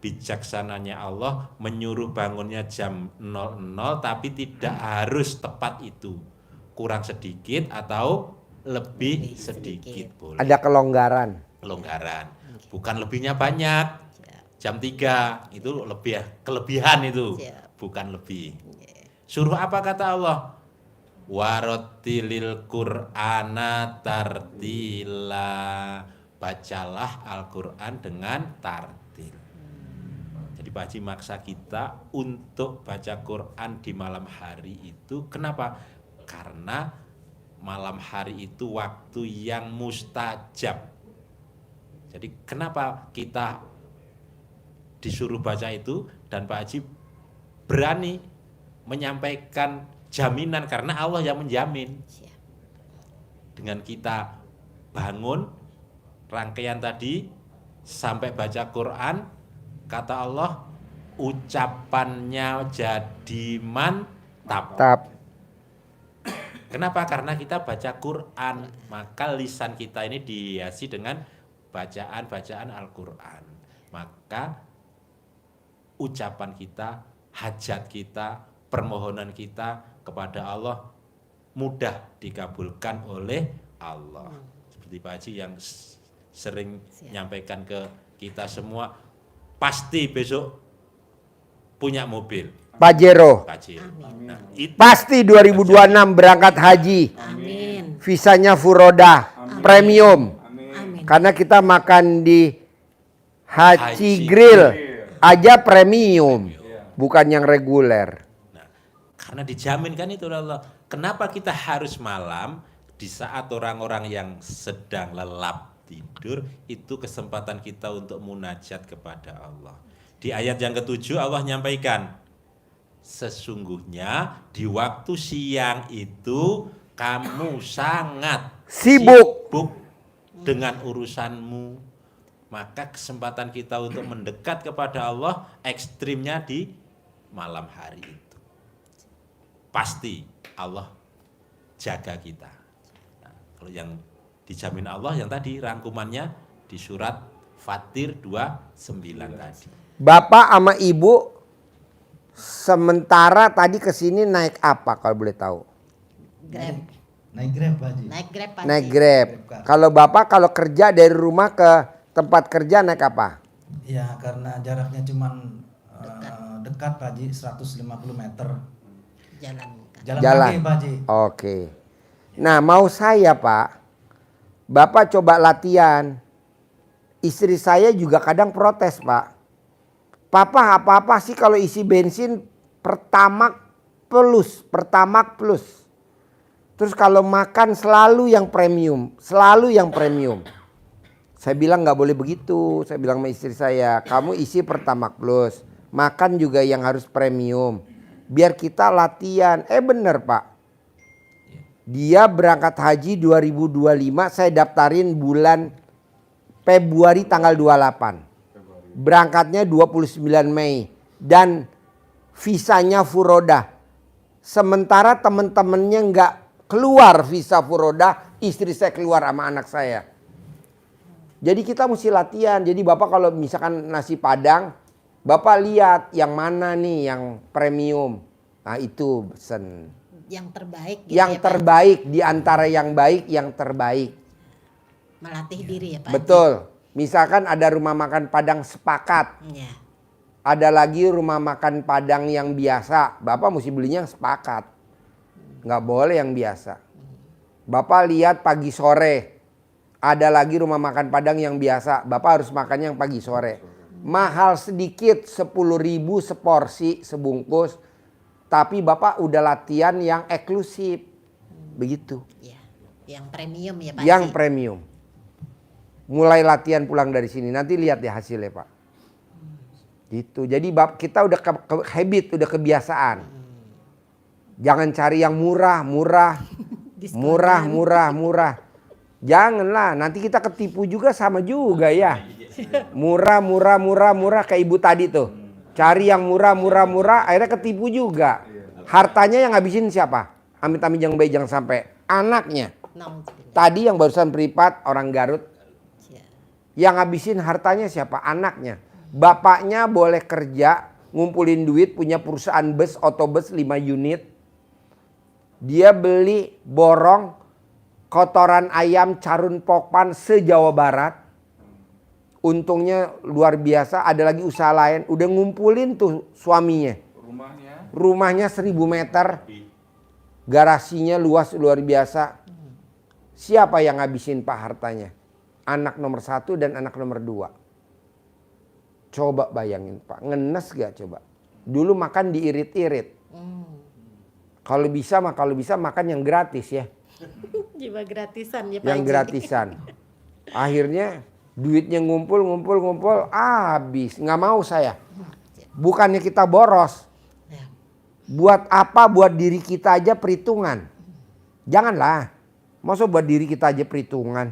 bijaksananya Allah menyuruh bangunnya jam 00 tapi tidak harus tepat itu. Kurang sedikit atau lebih sedikit boleh. Ada kelonggaran. Kelonggaran. Bukan lebihnya banyak. Jam 3 itu lebih kelebihan itu. Siap. Bukan lebih. Suruh apa kata Allah? Warotilil Qur'ana tartila. Bacalah Al-Quran dengan tartil. Jadi Pak Haji maksa kita untuk baca Quran di malam hari itu. Kenapa? Karena malam hari itu waktu yang mustajab. Jadi kenapa kita disuruh baca itu dan Pak Haji berani menyampaikan jaminan karena Allah yang menjamin. Siap. Dengan kita bangun rangkaian tadi sampai baca Quran, kata Allah ucapannya jadi mantap. Tap. Kenapa? Karena kita baca Quran, maka lisan kita ini dihiasi dengan bacaan-bacaan Al-Quran. Maka ucapan kita, hajat kita, permohonan kita kepada Allah mudah dikabulkan oleh Allah. Seperti Pak Haji yang sering nyampaikan ke kita semua, pasti besok punya mobil. Pajero. Pajero. Nah, itu Pasti 2026 berangkat haji. Amin. Visanya Furoda premium. Amin. Karena kita makan di Haji Haji Grill aja premium. Bukan yang reguler. Nah, karena dijamin kan itu oleh Allah. Kenapa kita harus malam di saat orang-orang yang sedang lelap tidur, itu kesempatan kita untuk munajat kepada Allah. Di ayat yang ke-7 Allah nyampaikan, sesungguhnya di waktu siang itu kamu sangat Sibuk. dengan urusanmu. Maka kesempatan kita untuk mendekat kepada Allah ekstrimnya di malam hari itu. Pasti Allah jaga kita. Nah, kalau yang dijamin Allah yang tadi rangkumannya di surat Fatir 29 tadi. Bapak sama ibu sementara tadi kesini naik apa kalau boleh tahu? Grab. Naik Grab Pak Haji. Naik Grab Pak Naik Haji. Grab. Grab. Kalau bapak kalau kerja dari rumah ke tempat kerja naik apa? Ya karena jaraknya cuman dekat Pak Haji, 150 meter. Jalan. Jalan Jalan. kaki Pak Haji. Oke. Nah mau saya Pak, bapak coba latihan. Istri saya juga kadang protes Pak. Papa apa-apa sih kalau isi bensin Pertamax plus. Terus kalau makan selalu yang premium. Saya bilang nggak boleh begitu. Saya bilang sama istri saya, kamu isi Pertamax plus. Makan juga yang harus premium. Biar kita latihan. Bener Pak. Dia berangkat haji 2025, saya daftarin bulan Februari tanggal 28. Berangkatnya 29 Mei. Dan visanya furodah. Sementara teman-temannya nggak keluar visa furodah, istri saya keluar sama anak saya. Jadi kita mesti latihan. Jadi bapak kalau misalkan nasi padang, bapak lihat yang mana nih yang premium. Nah itu pesen. Yang terbaik. Gitu Yang ya, Pak terbaik di antara yang baik, yang terbaik. Haji. Melatih diri ya Pak. Betul. Misalkan ada rumah makan Padang sepakat. Ya. Ada lagi rumah makan Padang yang biasa. Bapak mesti belinya yang sepakat. Nggak boleh yang biasa. Bapak lihat pagi sore. Ada lagi rumah makan Padang yang biasa. Bapak harus makannya yang pagi sore. Mahal sedikit, 10.000 seporsi, sebungkus. Tapi Bapak udah latihan yang eksklusif. Begitu. Ya. Yang premium ya Pak. Yang Haji. premium. Mulai latihan pulang dari sini. Nanti lihat ya hasilnya Pak. Gitu. Jadi kita udah habit, udah kebiasaan. Jangan cari yang murah. Janganlah, nanti kita ketipu juga sama juga ya. Murah kayak ibu tadi tuh. Cari yang murah, akhirnya ketipu juga. Hartanya yang ngabisin siapa? Amit-amit jangan sampai anaknya. Nauzubillah. Tadi yang barusan privat orang Garut. Ya. Yang ngabisin hartanya siapa? Anaknya. Bapaknya boleh kerja, ngumpulin duit, punya perusahaan bus, otobus 5 unit. Dia beli borong, kotoran ayam, carun pokpan se-Jawa Barat. Untungnya luar biasa, ada lagi usaha lain. Udah ngumpulin tuh suaminya. Rumahnya 1000 meter. Garasinya luas luar biasa. Siapa yang ngabisin Pak hartanya? Anak nomor 1 dan anak nomor 2. Coba bayangin Pak, ngenes gak coba? Dulu makan diirit-irit. Kalau bisa makan yang gratis ya. Jiwa gratisan ya Pak Yang Haji. gratisan. Akhirnya duitnya ngumpul, habis. Nggak mau saya. Bukannya kita boros. Ya. Buat apa buat diri kita aja perhitungan? Janganlah. Masa buat diri kita aja perhitungan?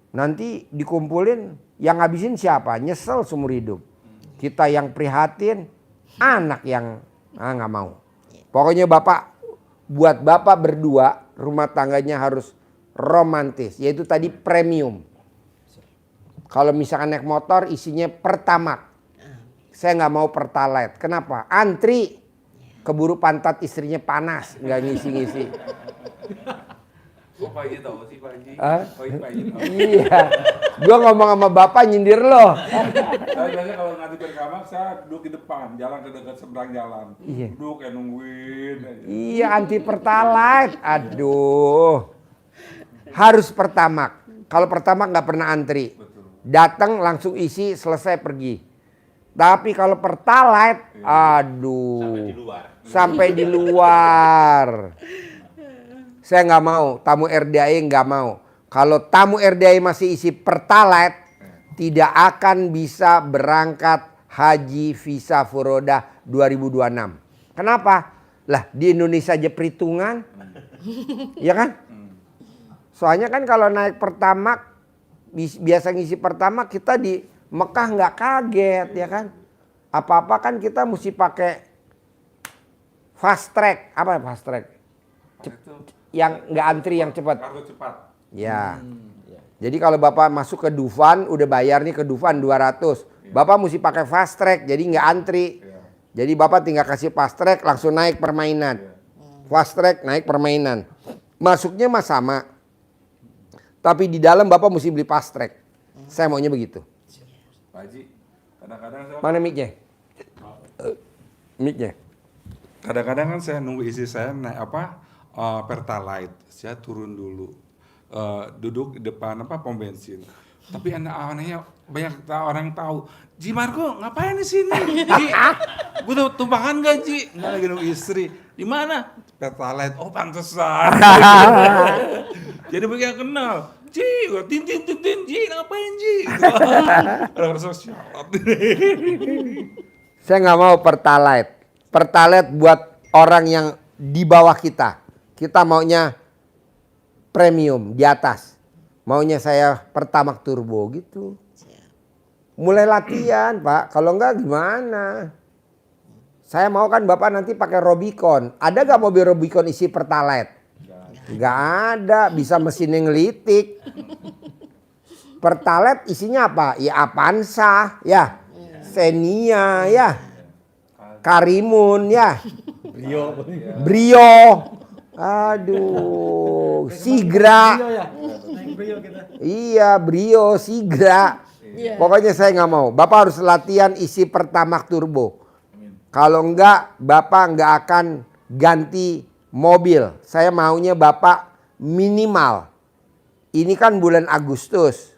Nanti dikumpulin, yang ngabisin siapa? Nyesel seumur hidup. Kita yang prihatin, anak yang nggak mau. Pokoknya buat bapak berdua, rumah tangganya harus romantis. Yaitu tadi premium. Kalau misalkan naik motor isinya Pertamax. Saya nggak mau Pertalite. Kenapa? Antri. Keburu pantat istrinya panas. Nggak ngisi-ngisi. Oh Pak Haji tahu sih Pak Haji. Pak Haji tahu. Iya. Gua ngomong sama bapak nyindir lo. Saya biasanya kalau nganti Pertamax saya duduk di depan, jalan ke dekat seberang jalan. Iya. Duduk kayak nungguin aja. Iya anti Pertalite. Aduh. Harus Pertamax. Kalau Pertamax nggak pernah antri. Datang langsung isi, selesai pergi. Tapi kalau Pertalite, aduh. Sampai di luar. Saya nggak mau, tamu RDAE nggak mau. kalau tamu RDI masih isi Pertalite, tidak akan bisa berangkat haji visa furoda 2026. Kenapa? Lah di Indonesia aja perhitungan, ya kan? Soalnya kan kalau naik Pertamax, biasa ngisi Pertamax kita di Mekah nggak kaget, ya kan? Apa-apa kan kita mesti pakai fast track. Apa fast track? Yang nggak antri, yang cepat. Kartu cepat. Ya. Jadi kalau Bapak masuk ke Dufan, udah bayar nih ke Dufan 200. Bapak mesti pakai fast track, jadi nggak antri. Jadi Bapak tinggal kasih fast track, langsung naik permainan. Fast track, naik permainan. Masuknya mah sama. Tapi di dalam Bapak mesti beli fast track. Saya maunya begitu. Pak Haji, kadang-kadang saya Mana mic-nya? Mic-nya. kadang-kadang kan saya nunggu istri saya naik Pertalite, saya turun dulu, duduk di depan pom bensin. Tapi anehnya banyak orang tahu, Ji Marco ngapain di sini? Ji, butuh tumpangan gak Ji? Nggak, lagi nunggu istri. Di mana? Pertalite. Oh pantesan. Jadi mereka kenal. Ji, tin, Ji ngapain Ji? Orang sosial. Saya nggak mau Pertalite. Pertalite buat orang yang di bawah kita. Kita maunya premium di atas. Maunya saya Pertamax turbo gitu. Mulai latihan Pak. Kalau enggak gimana? Saya mau kan Bapak nanti pakai Rubicon. Ada gak mobil Rubicon isi Pertalite? Nggak ada. Bisa mesinnya ngelitik. Pertalite isinya apa? Ya Avanza, ya Xenia, ya Karimun, ya Brio. Aduh, Sigra. Iya, Brio, Sigra. Pokoknya saya nggak mau. Bapak harus latihan isi Pertamax turbo. Kalau enggak, Bapak nggak akan ganti mobil. Saya maunya Bapak minimal. Ini kan bulan Agustus.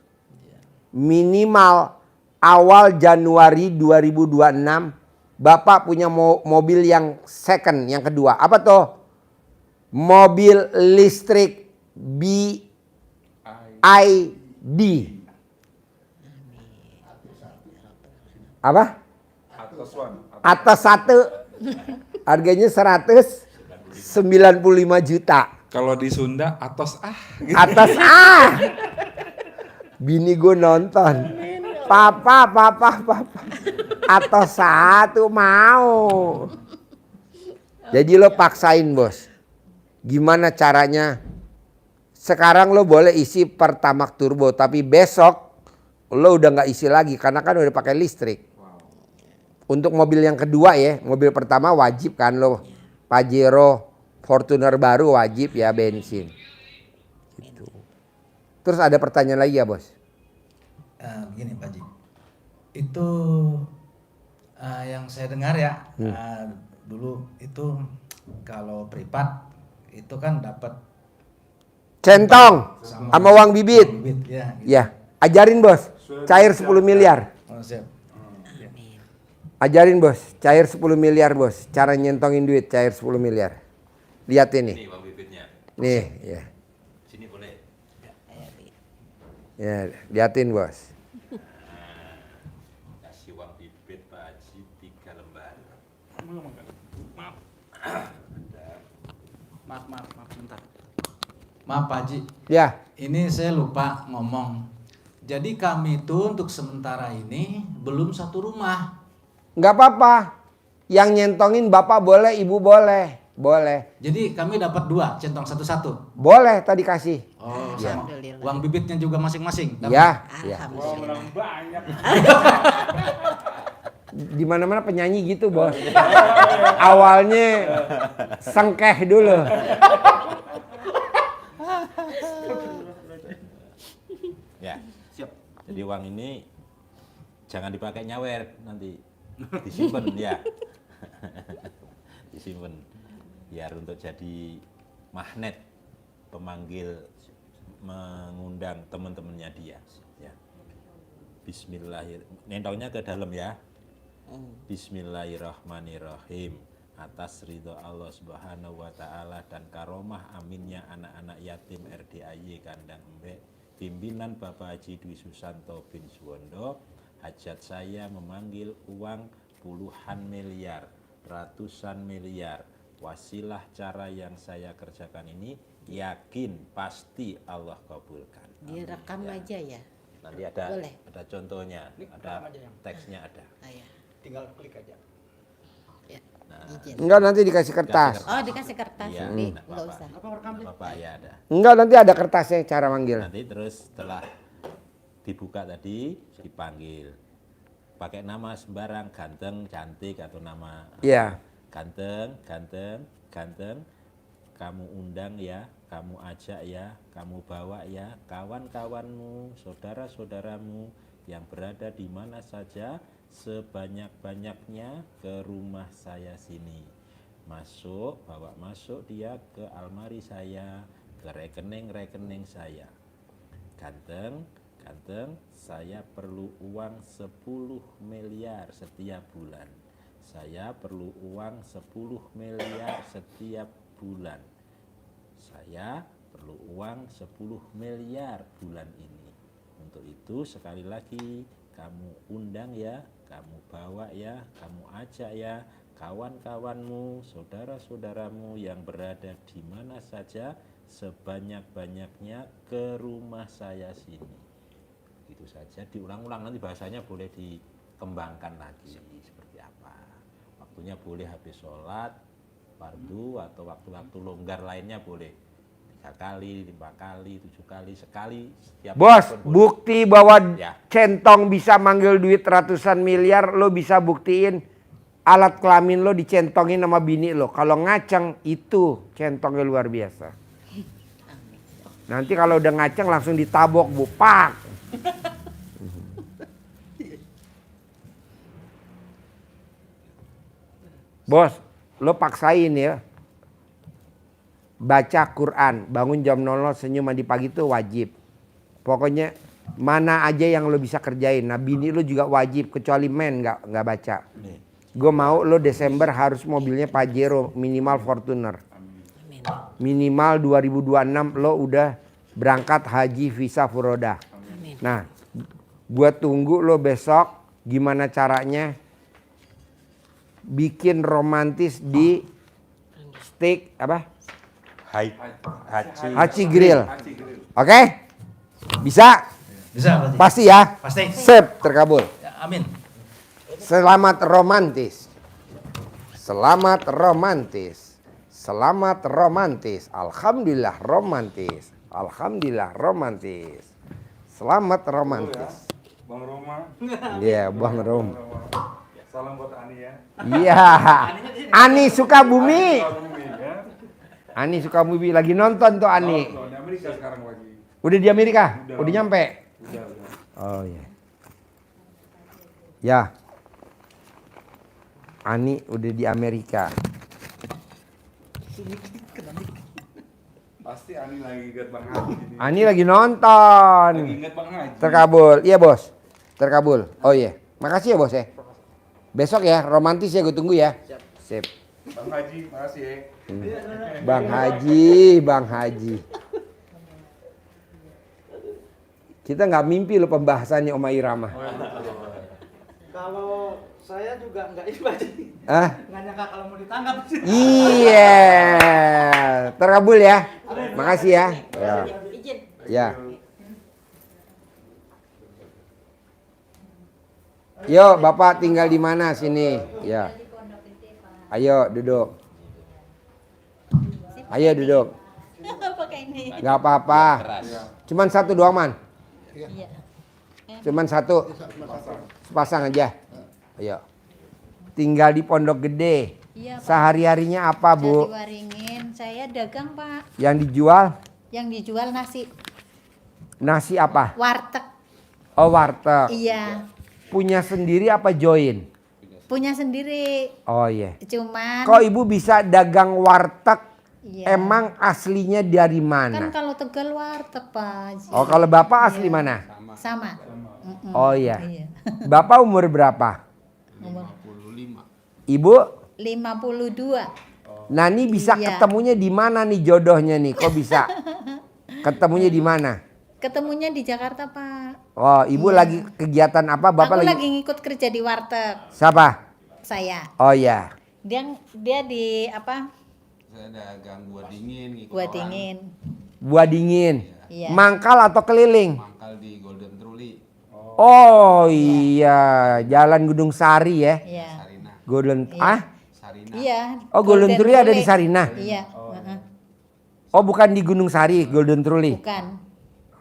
Minimal awal Januari 2026 Bapak punya mobil yang second, yang kedua. Apa tuh? Mobil listrik BID. Apa? Atas satu. Harganya 195 juta. Kalau di Sunda atos Atas Bini gue nonton. Papa. Atas satu mau. Jadi lo paksain bos. Gimana caranya? Sekarang lo boleh isi Pertamax turbo. Tapi besok lo udah gak isi lagi. Karena kan udah pakai listrik. Untuk mobil yang kedua ya. Mobil pertama wajib kan lo. Pajero, Fortuner baru wajib ya bensin. Gitu. Terus ada pertanyaan lagi ya bos? Begini Pak Haji, itu yang saya dengar ya, dulu itu kalau privat itu kan dapat centong sama uang bibit. Ya, gitu. Ya, ajarin bos, cair 10 miliar. Oh, siap. Ajarin bos, cair 10 miliar bos. Cara nyentongin duit cair 10 miliar. Lihat ini. Ini uang bibitnya. Nih, ya. Sini boleh. Ya, liatin bos. Kasih uang bibit Pak Haji 3 lembar. Maaf, bentar. Maaf Pak Haji, Ya, ini saya lupa ngomong. Jadi kami itu untuk sementara ini belum satu rumah. nggak apa-apa. Yang nyentongin bapak boleh, ibu boleh. Boleh. Jadi kami dapat 2, centong satu-satu. Boleh tadi kasih. Oh, sama. Alhamdulillah. Uang bibitnya juga masing-masing. dapat? Ya, ya. Alhamdulillah. Di mana-mana penyanyi gitu, bos. Awalnya sengkeh dulu. Ya. Siap. Jadi uang ini jangan dipakai nyawer nanti. Disimpan ya. Disimpan biar untuk jadi magnet pemanggil mengundang teman-temannya dia ya. Bismillahirrahmanirrahim. Nentongnya ke dalam ya. Bismillahirrahmanirrahim. atas ridho Allah Subhanahu wa taala dan karomah aminnya anak-anak yatim RDAY Kandang Embek pimpinan Bapak Haji Dwi Susanto bin Suwondo, hajat saya memanggil uang puluhan miliar, ratusan miliar. Wasilah cara yang saya kerjakan ini yakin pasti Allah kabulkan. Direkam aja ya. Nanti ada Boleh. ada contohnya, ada teksnya ada. Oh, ya. Tinggal klik aja. Ya. Izin. Enggak, nanti dikasih kertas. Oh, dikasih kertas. Iya, Nih, nggak enggak apa-apa. usah. Bapak ya ada. Enggak, nanti ada kertasnya cara manggil. Nanti terus setelah dibuka tadi dipanggil. Pakai nama sembarang, ganteng, cantik atau nama Iya. ganteng, ganteng, ganteng. Kamu undang ya, kamu ajak ya, kamu bawa ya kawan-kawanmu, saudara-saudaramu yang berada di mana saja sebanyak-banyaknya ke rumah saya sini. Masuk, bawa masuk dia ke almari saya, ke rekening-rekening saya. Ganteng, ganteng, saya perlu uang 10 miliar setiap bulan. Saya perlu uang 10 miliar setiap bulan. Saya perlu uang 10 miliar bulan ini. Untuk itu sekali lagi kamu undang ya, kamu bawa ya, kamu ajak ya kawan-kawanmu, saudara-saudaramu yang berada di mana saja sebanyak-banyaknya ke rumah saya sini. Itu saja, diulang-ulang, nanti bahasanya boleh dikembangkan lagi seperti apa. Waktunya boleh habis sholat fardu atau waktu-waktu longgar lainnya boleh 3 kali, 5 kali, 7 kali, sekali setiap Bos, tahun boleh. bukti bahwa Ya. centong bisa manggil duit ratusan miliar, lo bisa buktiin alat kelamin lo dicentongin sama bini lo. Kalau ngaceng itu centongnya luar biasa. Nanti kalau udah ngaceng langsung ditabok, Bu. Pak. Bos, lo paksain ya. Baca Quran, bangun jam 00 senyum mandi pagi itu wajib. Pokoknya mana aja yang lo bisa kerjain. Nah bini lo juga wajib kecuali men nggak baca. Nih, Gue mau lo Desember harus mobilnya Pajero minimal Fortuner. Amin. Minimal 2026 lo udah berangkat haji visa furoda. Amin. Nah gue tunggu lo besok gimana caranya bikin romantis di steak apa? Haji Grill. Oke? Bisa? Bisa Pak Haji? Pasti ya? Pasti. Sip, terkabul. Ya, amin. Selamat romantis. Selamat romantis. Selamat romantis. Alhamdulillah romantis. Alhamdulillah romantis. Selamat romantis. Bang Roma. Iya, Bang Rom. Salam buat Ani ya. Iya. Ani Sukabumi. Bumi ya. Ani Sukabumi lagi nonton tuh Ani. Di Amerika sekarang lagi. Udah di Amerika? Udah nyampe? Udah. Oh iya. Ya. Ani udah di Amerika. Pasti Ani lagi ingat Bang Haji ini. Ani lagi nonton. Lagi ingat Bang Haji. Terkabul. Iya bos. Terkabul. Oh iya. Makasih ya bos ya. Besok ya romantis ya gue tunggu ya. Sip. Bang Haji, makasih ya. Bang Haji, Bang Haji. Kita nggak mimpi lo pembahasannya Oma Irama. Kalau saya juga nggak ini Pak Haji. Ah, Nggak nyangka kalau mau ditangkap. iya. Terkabul ya. Makasih ya. Ya. Izin. Ya. Yo, Bapak tinggal di mana sini? Ya. Ayo duduk. Ayo duduk. Pakai ini. Gak apa-apa. Cuman satu doang man. Iya. Cuman satu. Sepasang aja. Ayo. Tinggal di Pondok Gede. Iya, Pak. Sehari-harinya apa, Dari Bu? Waringin, saya dagang, Pak. Yang dijual Yang dijual nasi nasi apa? warteg. Oh, warteg. Iya, Punya sendiri apa join? punya sendiri. Oh iya. Cuman Kok Ibu bisa dagang warteg? iya. Emang aslinya dari Kan mana? kalau Tegal warteg, Pak Haji. Oh, kalau Bapak asli mana? Sama. Mm-mm. Oh iya. Iya. Bapak umur berapa? Umur Ibu 52. Nah, ini bisa Iya. ketemunya di mana nih jodohnya nih? Kok bisa? Ketemunya di mana? Ketemunya di Jakarta, Pak. Oh, ibu lagi kegiatan apa? Bapak Aku lagi? lagi ngikut kerja di warteg Siapa? saya. Oh ya. Dia di apa? Saya dagang buah dingin, ngikut Buat orang. dingin. Buah dingin. Iya. Mangkal atau keliling? Mangkal di Golden Truly, Oh iya, Jalan Gunung Sari ya. Iya. Sarina. Golden Sarina. Iya. Oh, Golden Truly ada di Sarina. Iya. heeh. Oh, bukan di Gunung Sari, Golden Truly. Bukan.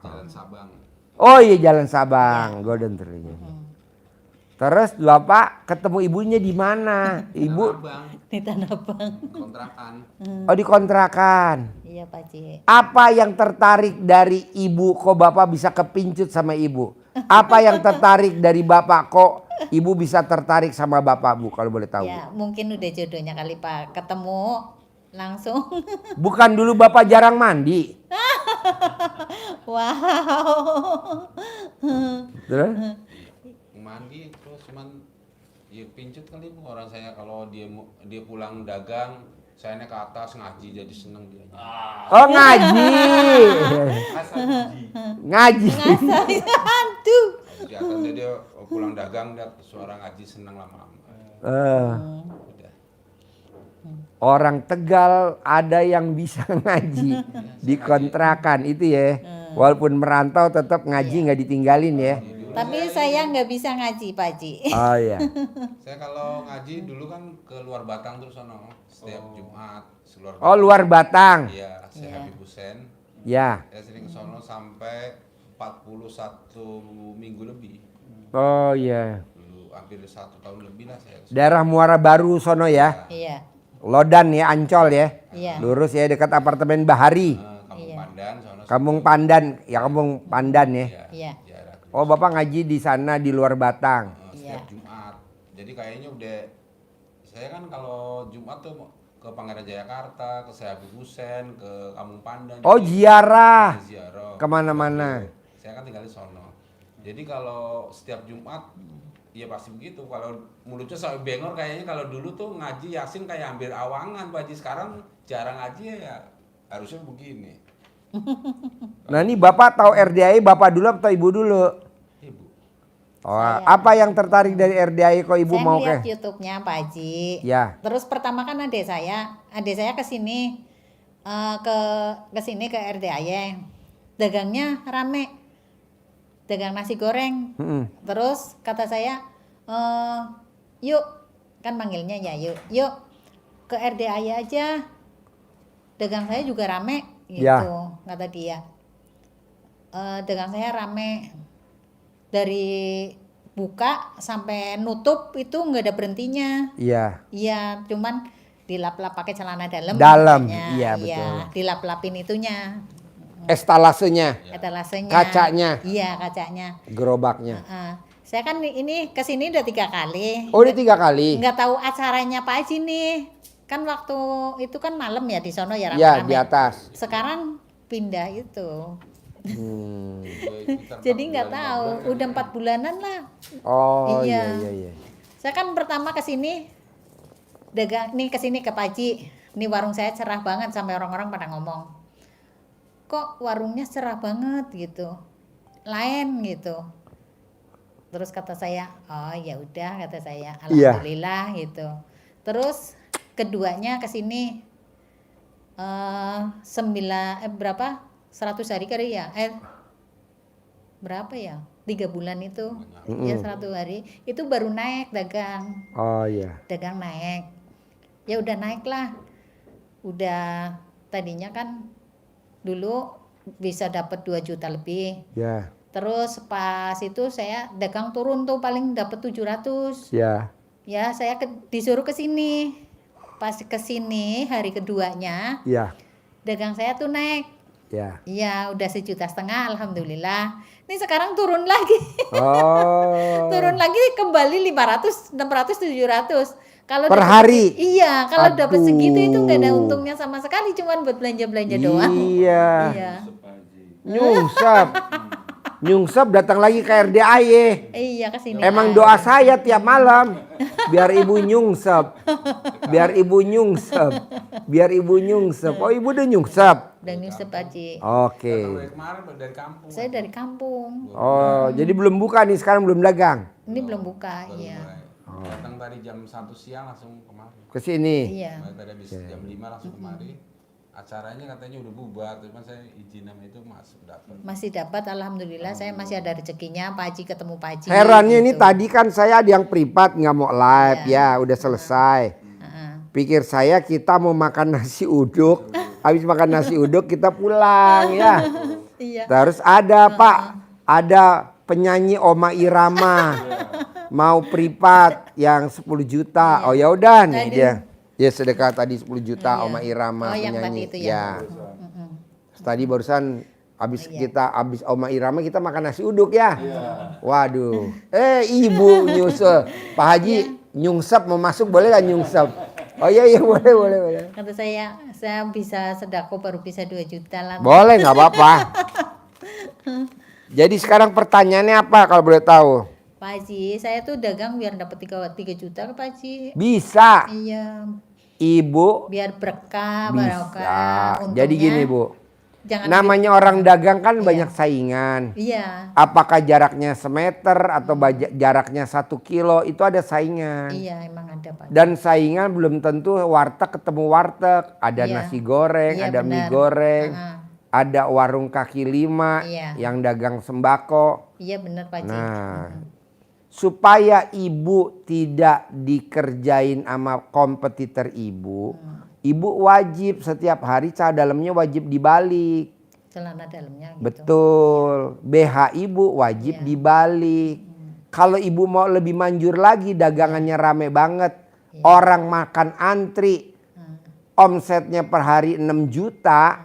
Jalan Sabang. Oh iya, Jalan Sabang, Golden Truly. Terus Bapak ketemu ibunya di mana? Ibu Abang, Di Tanah Abang. kontrakan. oh di kontrakan. Iya, Pak Ji. Apa yang tertarik dari ibu kok Bapak bisa kepincut sama ibu? Apa yang tertarik dari Bapak kok ibu bisa tertarik sama Bapak, Bu, kalau boleh tahu? Ya, mungkin udah jodohnya kali, Pak. Ketemu langsung. Bukan dulu Bapak jarang mandi? Wow. Terus? Mandi terus cuman ya pincut kali Bu. Orang saya kalau dia pulang dagang, saya naik ke atas ngaji jadi seneng dia. Oh ngaji. Ngaji. Hantu. Di atas dia pulang dagang dia suara ngaji seneng lama-lama. Udah. Orang Tegal ada yang bisa ngaji di kontrakan itu ya. Walaupun merantau tetap ngaji nggak ditinggalin ya. Tapi saya nggak bisa ngaji, Pak Ji. Oh iya. Saya kalau ngaji dulu kan ke luar Batang terus sono setiap Jumat seluar Oh luar Batang. Iya, saya Habib Hussein. Ya. Saya sering ke sono sampai 41 minggu lebih. Oh iya. Dulu hampir 1 tahun lebih lah saya. Daerah Muara Baru sono ya. Iya. Lodan ya, Ancol ya. Iya. Lurus ya dekat apartemen Bahari. Kampung Iya. Pandan sono. Kampung Pandan, ya Kampung Pandan ya. Iya. Daerah Oh Bapak ngaji di sana di luar Batang. setiap Jumat. Jadi kayaknya udah saya kan kalau Jumat tuh ke Pangeran Jayakarta, ke Syekh Habib Hussein, ke Kampung Pandan. Oh Jadi ziarah. ziarah. Kemana-mana. Saya kan tinggal di sono. Jadi kalau setiap Jumat ya pasti begitu. Kalau mulutnya sampai bengor kayaknya kalau dulu tuh ngaji Yasin kayak hampir awangan Pak Haji. Sekarang jarang ngaji ya harusnya begini. Nah ini Bapak tahu RDAI Bapak dulu atau Ibu dulu? Ibu. Oh, apa yang tertarik dari RDAI kok Ibu Saya mau lihat ke? YouTube-nya Pak Haji. Ya. Terus pertama kan adik saya ke sini ke sini ke RDAY. Dagangnya rame. Dagang nasi goreng. Mm-mm. Terus kata saya, yuk, kan manggilnya ya yuk ke RDAY aja. Dagang saya juga rame gitu, Ya. kata dia. Dagang saya rame. Dari buka sampai nutup itu nggak ada berhentinya. Iya. Iya, cuman dilap-lap pakai celana dalam. Dalam, biasanya. iya, betul. Dilap-lapin itunya, Estalasenya, etalasenya. Kacanya. Iya, kacanya. gerobaknya. Heeh. Saya kan ini kesini udah 3 kali. Oh, ini 3 kali. Nggak tahu acaranya Pak Haji nih. Kan waktu itu kan malam ya di sono ya Ya, rame-rame. di atas. Sekarang pindah itu. Hmm. Jadi nggak tahu. Udah 4 bulanan lah. Oh Iya. iya. Saya kan pertama kesini dagang nih kesini ke Pak Haji. Nih warung saya cerah banget sampai orang-orang pada ngomong. Kok warungnya cerah banget gitu. Lain gitu. Terus kata saya, oh ya udah kata saya, Iya. alhamdulillah gitu. Terus keduanya ke sini 100 hari kali ya? Berapa ya? 3 bulan itu. Ya 100 hari. Itu baru naik dagang. Oh iya. Dagang naik. Ya udah naik lah. Udah tadinya kan dulu bisa dapat 2 juta lebih. Ya. Terus pas itu saya dagang turun tuh paling dapat 700. Ya. Ya, saya disuruh ke sini. Pas ke sini hari keduanya, Ya. dagang saya tuh naik. Ya. Iya, udah 1,5 juta, alhamdulillah. Ini sekarang turun lagi. Oh. Turun lagi kembali 500, 600, 700. Kalau Per dapet hari? Iya, kalau dapat Aduh. segitu itu nggak ada untungnya sama sekali, cuman buat belanja-belanja doang. Iya. Iya. Nyungsep. Nyungsep datang lagi ke RDAY. Iya, ke sini. Emang doa saya tiap malam biar ibu nyungsep. Biar ibu nyungsep. Biar ibu nyungsep. Oh ibu udah nyungsep. Dan nyusep Haji. Oke. Dari kemarin dari kampung. Saya dari kampung. Oh jadi belum buka nih sekarang belum dagang. Ini belum buka, Baru iya. mulai. Datang tadi jam 1 siang langsung kemari. Ke sini. Iya. Mulai tadi habis jam 5 langsung kemari. Acaranya katanya udah bubar, cuman saya izin sama itu masuk dapat. Masih dapat, alhamdulillah. Saya masih ada rezekinya. Pak Haji ketemu Pak Haji. Herannya ini gitu. tadi kan saya ada yang privat nggak mau live ya udah selesai. Heeh. Pikir saya kita mau makan nasi uduk. Habis makan nasi uduk kita pulang ya. Iya. Terus ada Pak, ada penyanyi Oma Irama mau privat yang 10 juta. Oh ya udah nih Tadi. dia. Ya sedekah tadi 10 juta Iya. Oma Irama Oh, yang penyanyi. tadi itu ya. Tadi barusan habis Oma Irama kita makan nasi uduk ya. Waduh. Ibu nyusul. Pak Haji nyungsep mau masuk boleh gak nyungsep? Oh iya boleh. Kata saya bisa sedekah baru bisa 2 juta lah. Boleh nggak apa-apa. Jadi sekarang pertanyaannya apa kalau boleh tahu? Pak Haji, saya tuh dagang biar dapat 3 juta ke Pak Haji. Bisa. Iya, Ibu biar berkah, bisa. barokah. Jadi Untungnya gini Bu, jangan namanya orang dagang kan banyak saingan. Iya, Apakah jaraknya semeter atau jaraknya 1 kilo itu ada saingan. iya emang ada Pak. Dan saingan belum tentu warteg ketemu warteg. Ada Iya. nasi goreng, Iya, ada mie benar. goreng, Heeh. ada warung kaki 5 Iya. yang dagang sembako. Iya benar Pak Haji. Nah, supaya ibu tidak dikerjain sama kompetitor ibu, ibu wajib setiap hari celana dalamnya wajib dibalik. Celana dalamnya gitu. Betul, BH ibu wajib Iya. dibalik. Kalau ibu mau lebih manjur lagi, dagangannya rame banget, orang makan antri, omsetnya per hari 6 juta,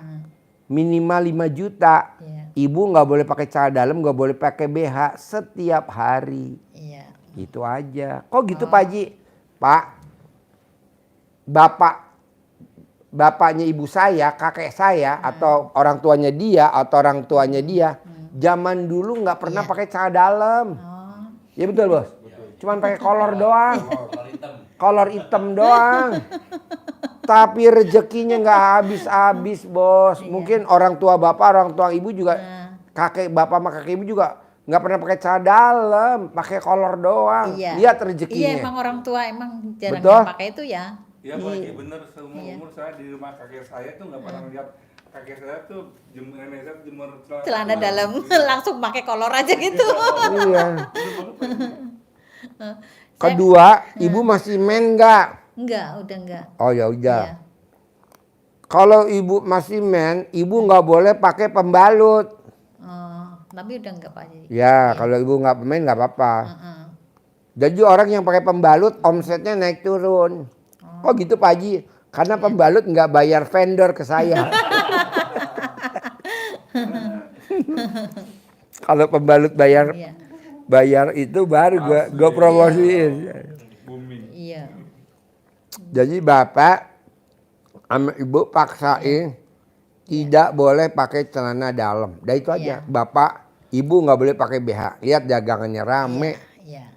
minimal 5 juta. Iya. Ibu nggak boleh pakai celana dalam, nggak boleh pakai BH setiap hari. Iya. Itu aja. Kok gitu Pak Haji? Pak, bapaknya ibu saya, kakek saya, atau orang tuanya dia, zaman dulu nggak pernah pakai celana dalam. Oh, Ya betul bos. Cuman pakai kolor doang. Kolor hitam doang. Tapi rezekinya nggak habis-habis bos. Mungkin orang tua bapak, orang tua ibu juga, kakek bapak sama kakek ibu juga nggak pernah pakai celana dalam, pakai kolor doang. iya. Lihat Iya rezekinya. emang orang tua emang jarang Betul. yang pakai itu ya. Ya Pak Haji bener, seumur-umur saya di rumah kakek saya tuh nggak pernah lihat kakek saya tuh nenek saya jemur Celana dalam langsung pakai kolor aja gitu. Iya. Kedua, ibu masih men nggak? Enggak, udah enggak. Oh ya udah. Iya. Kalau ibu masih men, ibu nggak boleh pakai pembalut. Oh, tapi udah enggak Pak Haji. Ya, kalau ibu nggak men nggak apa-apa. Heeh. Jadi orang yang pakai pembalut omsetnya naik turun. Kok gitu Pak Haji? Karena pembalut nggak bayar vendor ke saya. Kalau pembalut bayar Iya. itu baru gue promosiin. Iya. Jadi bapak sama ibu paksain tidak boleh pakai celana dalam. Dan itu aja. Iya. Bapak, ibu nggak boleh pakai BH. Lihat dagangannya rame. Iya.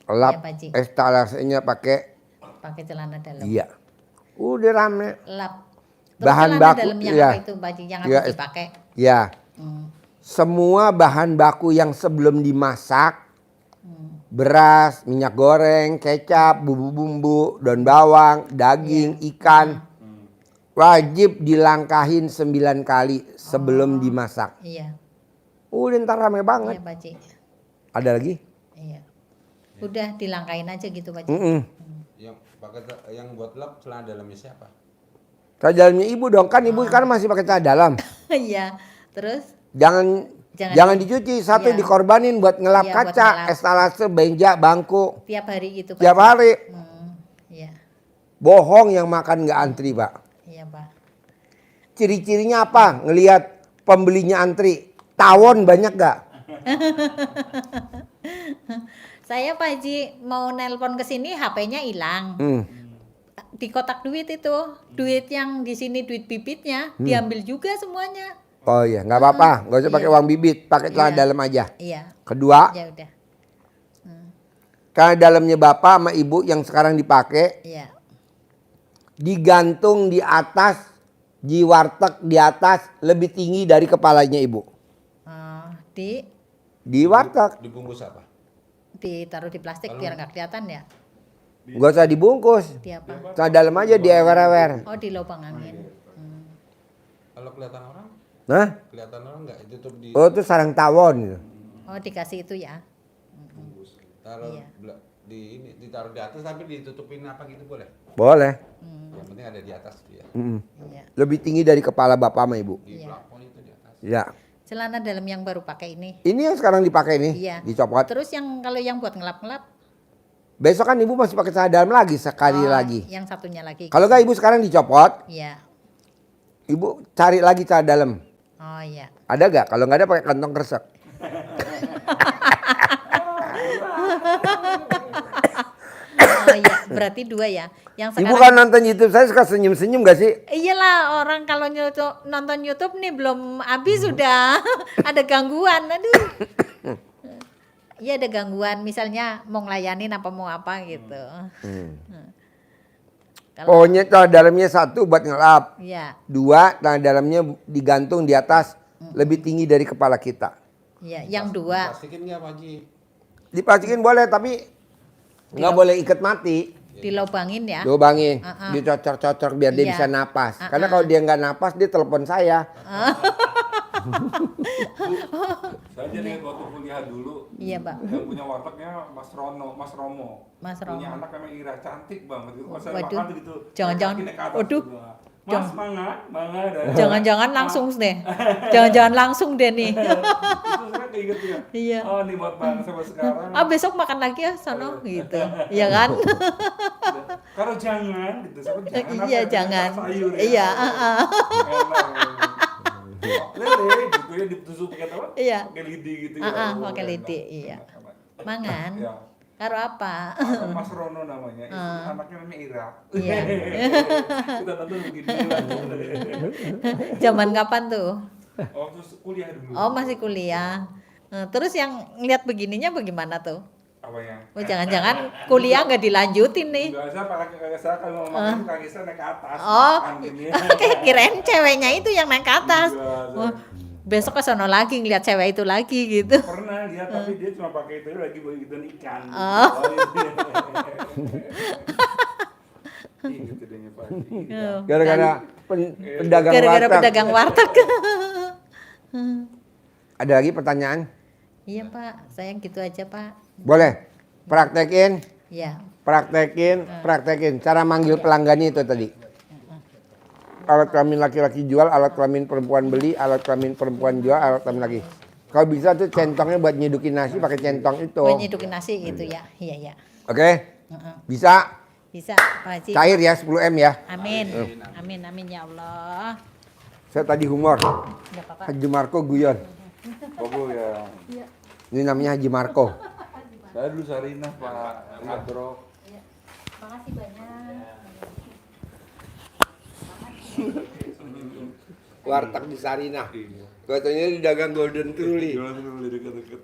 Lap Pak Haji. estalasenya pakai. Pakai celana dalam. Iya. Udah rame. Lap. Terus Bahan celana baku, dalamnya iya. apa itu Pak Haji yang Iya, harus dipakai? Ya. Hmm. Semua bahan baku yang sebelum dimasak, beras, minyak goreng, kecap, bumbu-bumbu, daun bawang, daging, ikan, wajib dilangkahin 9 kali sebelum dimasak. Iya. Udah ntar rame Iya banget. Pak Haji. Ada lagi? Iya. Udah dilangkain aja gitu Pak Haji. Yang buat lap celana dalamnya siapa? Celana dalamnya ibu dong, kan ibu sekarang masih pakai celana dalam. Iya. Terus Jangan dicuci, satu Iya. dikorbanin buat ngelap Iya, buat kaca, ngelap. estalase, benja, bangku. tiap hari gitu Pak Tiap Haji. hari. Iya. Bohong yang makan nggak antri, Pak. Iya Pak. Ciri-cirinya apa? Ngelihat pembelinya antri. Tawon banyak gak? Saya Pak Haji mau nelpon ke sini HP-nya hilang. Di kotak duit itu, duit yang di sini duit bibitnya diambil juga semuanya. Oh iya, nggak apa-apa. Nggak usah pakai Iya. uang bibit, pakai celana Iya. dalam aja. Iya. Kedua, Ya udah. celana dalamnya bapak sama ibu yang sekarang dipakai, Iya. digantung di atas, di warteg di atas lebih tinggi dari kepalanya ibu? Di warteg. Dibungkus apa? Ditaruh di plastik biar nggak kelihatan ya. Gak usah dibungkus. Di apa? Ke dalam aja di ewer-ewer. Oh, di lubang angin. Kalau kelihatan orang? Hah? Kelihatan orang nggak? Ditutup di Oh itu sarang tawon gitu. Oh, dikasih itu ya. taruh Iya. di ini ditaruh di atas tapi ditutupin apa gitu boleh? Boleh. Yang penting ada di atas dia. Iya. Lebih tinggi dari kepala bapak sama ibu. Di Iya. plafon itu di atas. Ya. Celana dalam yang baru pakai ini. Ini yang sekarang dipakai nih, Iya. dicopot. Terus yang kalau yang buat ngelap-ngelap Besok kan ibu masih pakai celana dalam lagi sekali oh, lagi. Yang satunya lagi. Kalau nggak ibu sekarang dicopot, Iya. ibu cari lagi celana dalam. Oh iya. Ada nggak? Kalau nggak ada pakai kantong kresek. Oh iya, berarti dua ya. Yang Ibu sekarang kan nonton YouTube saya suka senyum-senyum gak sih? iyalah orang kalau nonton YouTube nih belum habis sudah ada gangguan. Aduh. Iya ada gangguan, misalnya mau ngelayanin apa mau apa gitu. Kalau Pokoknya celana dalamnya satu buat ngelap. iya, Dua, celana dalamnya digantung di atas lebih tinggi dari kepala kita. iya, yang dua. Plastikin nggak Pak Haji? Diplastikin boleh tapi nggak boleh ikat mati. Dilobangin ya. Lubangin, dicocok-cocok biar dia Iya. bisa napas. Karena kalau dia nggak napas dia telepon saya. Saya jadi waktu kuliah dulu. Iya, Pak. Yang punya wartegnya Mas Romo. Mas Punya Romo. anak namanya Ira, cantik banget gitu. Pas saya Waduh. makan gitu. Jangan-jangan. kakinya ke atas Waduh. gitu. Mas, mangga. Jangan-jangan langsung deh. Jangan-jangan langsung deh nih. Itu saya keinget ya. Iya. Oh, nikmat banget sampai sekarang. Ah besok makan lagi ya sono gitu. Iya kan? Kalau jangan gitu, jangan Iya, apa, jangan. sayur ya. Iya, Enak. Lele gitu ya ditusuk pakai apa? Iya. Pakai lidi gitu Pakai enak. lidi, iya. Mangan. Ya. Karo apa? Ada Mas Rono namanya, anaknya namanya Ira. Iya. Kita tonton begini. Zaman kapan tuh? Waktu kuliah dulu. Oh, masih kuliah. Terus yang ngeliat begininya bagaimana tuh? Apanya? Oh, jangan-jangan kuliah nggak dilanjutin nih. Enggak usah pakai kaki saya kalau mau makan kaki saya naik ke atas. Oh, makan gini. kirain ceweknya itu yang naik ke atas. Enggak, Wah, besok ke sono lagi ngeliat cewek itu lagi gitu. Pernah lihat tapi dia cuma pakai itu lagi buat gituan ikan. Oh. Gitu deh Pak. Gara-gara pedagang Gara-gara warteg. pedagang warteg. Ada lagi pertanyaan? Iya Pak, saya gitu aja Pak. Boleh. Praktekin, Iya. praktekin. Cara manggil pelanggannya itu tadi. Alat kelamin laki-laki jual, alat kelamin perempuan beli, alat kelamin perempuan jual, alat kelamin laki. Kalau bisa tuh centongnya buat nyedukin nasi pakai centong itu. Buat nyedukin nasi gitu ya. Iya, iya. Oke? Bisa? Bisa Pak Haji. Cair ya 10M ya. Amin. Amin, amin ya Allah. Saya tadi humor. Enggak apa-apa. Haji Marco guyon. Bobo ya. Ini namanya Haji Marco. Saya dulu Sarinah Pak Adro. Makasih banyak. Warteg di Sarinah. Katanya di dagang Golden Truly. Dulu dekat-dekat.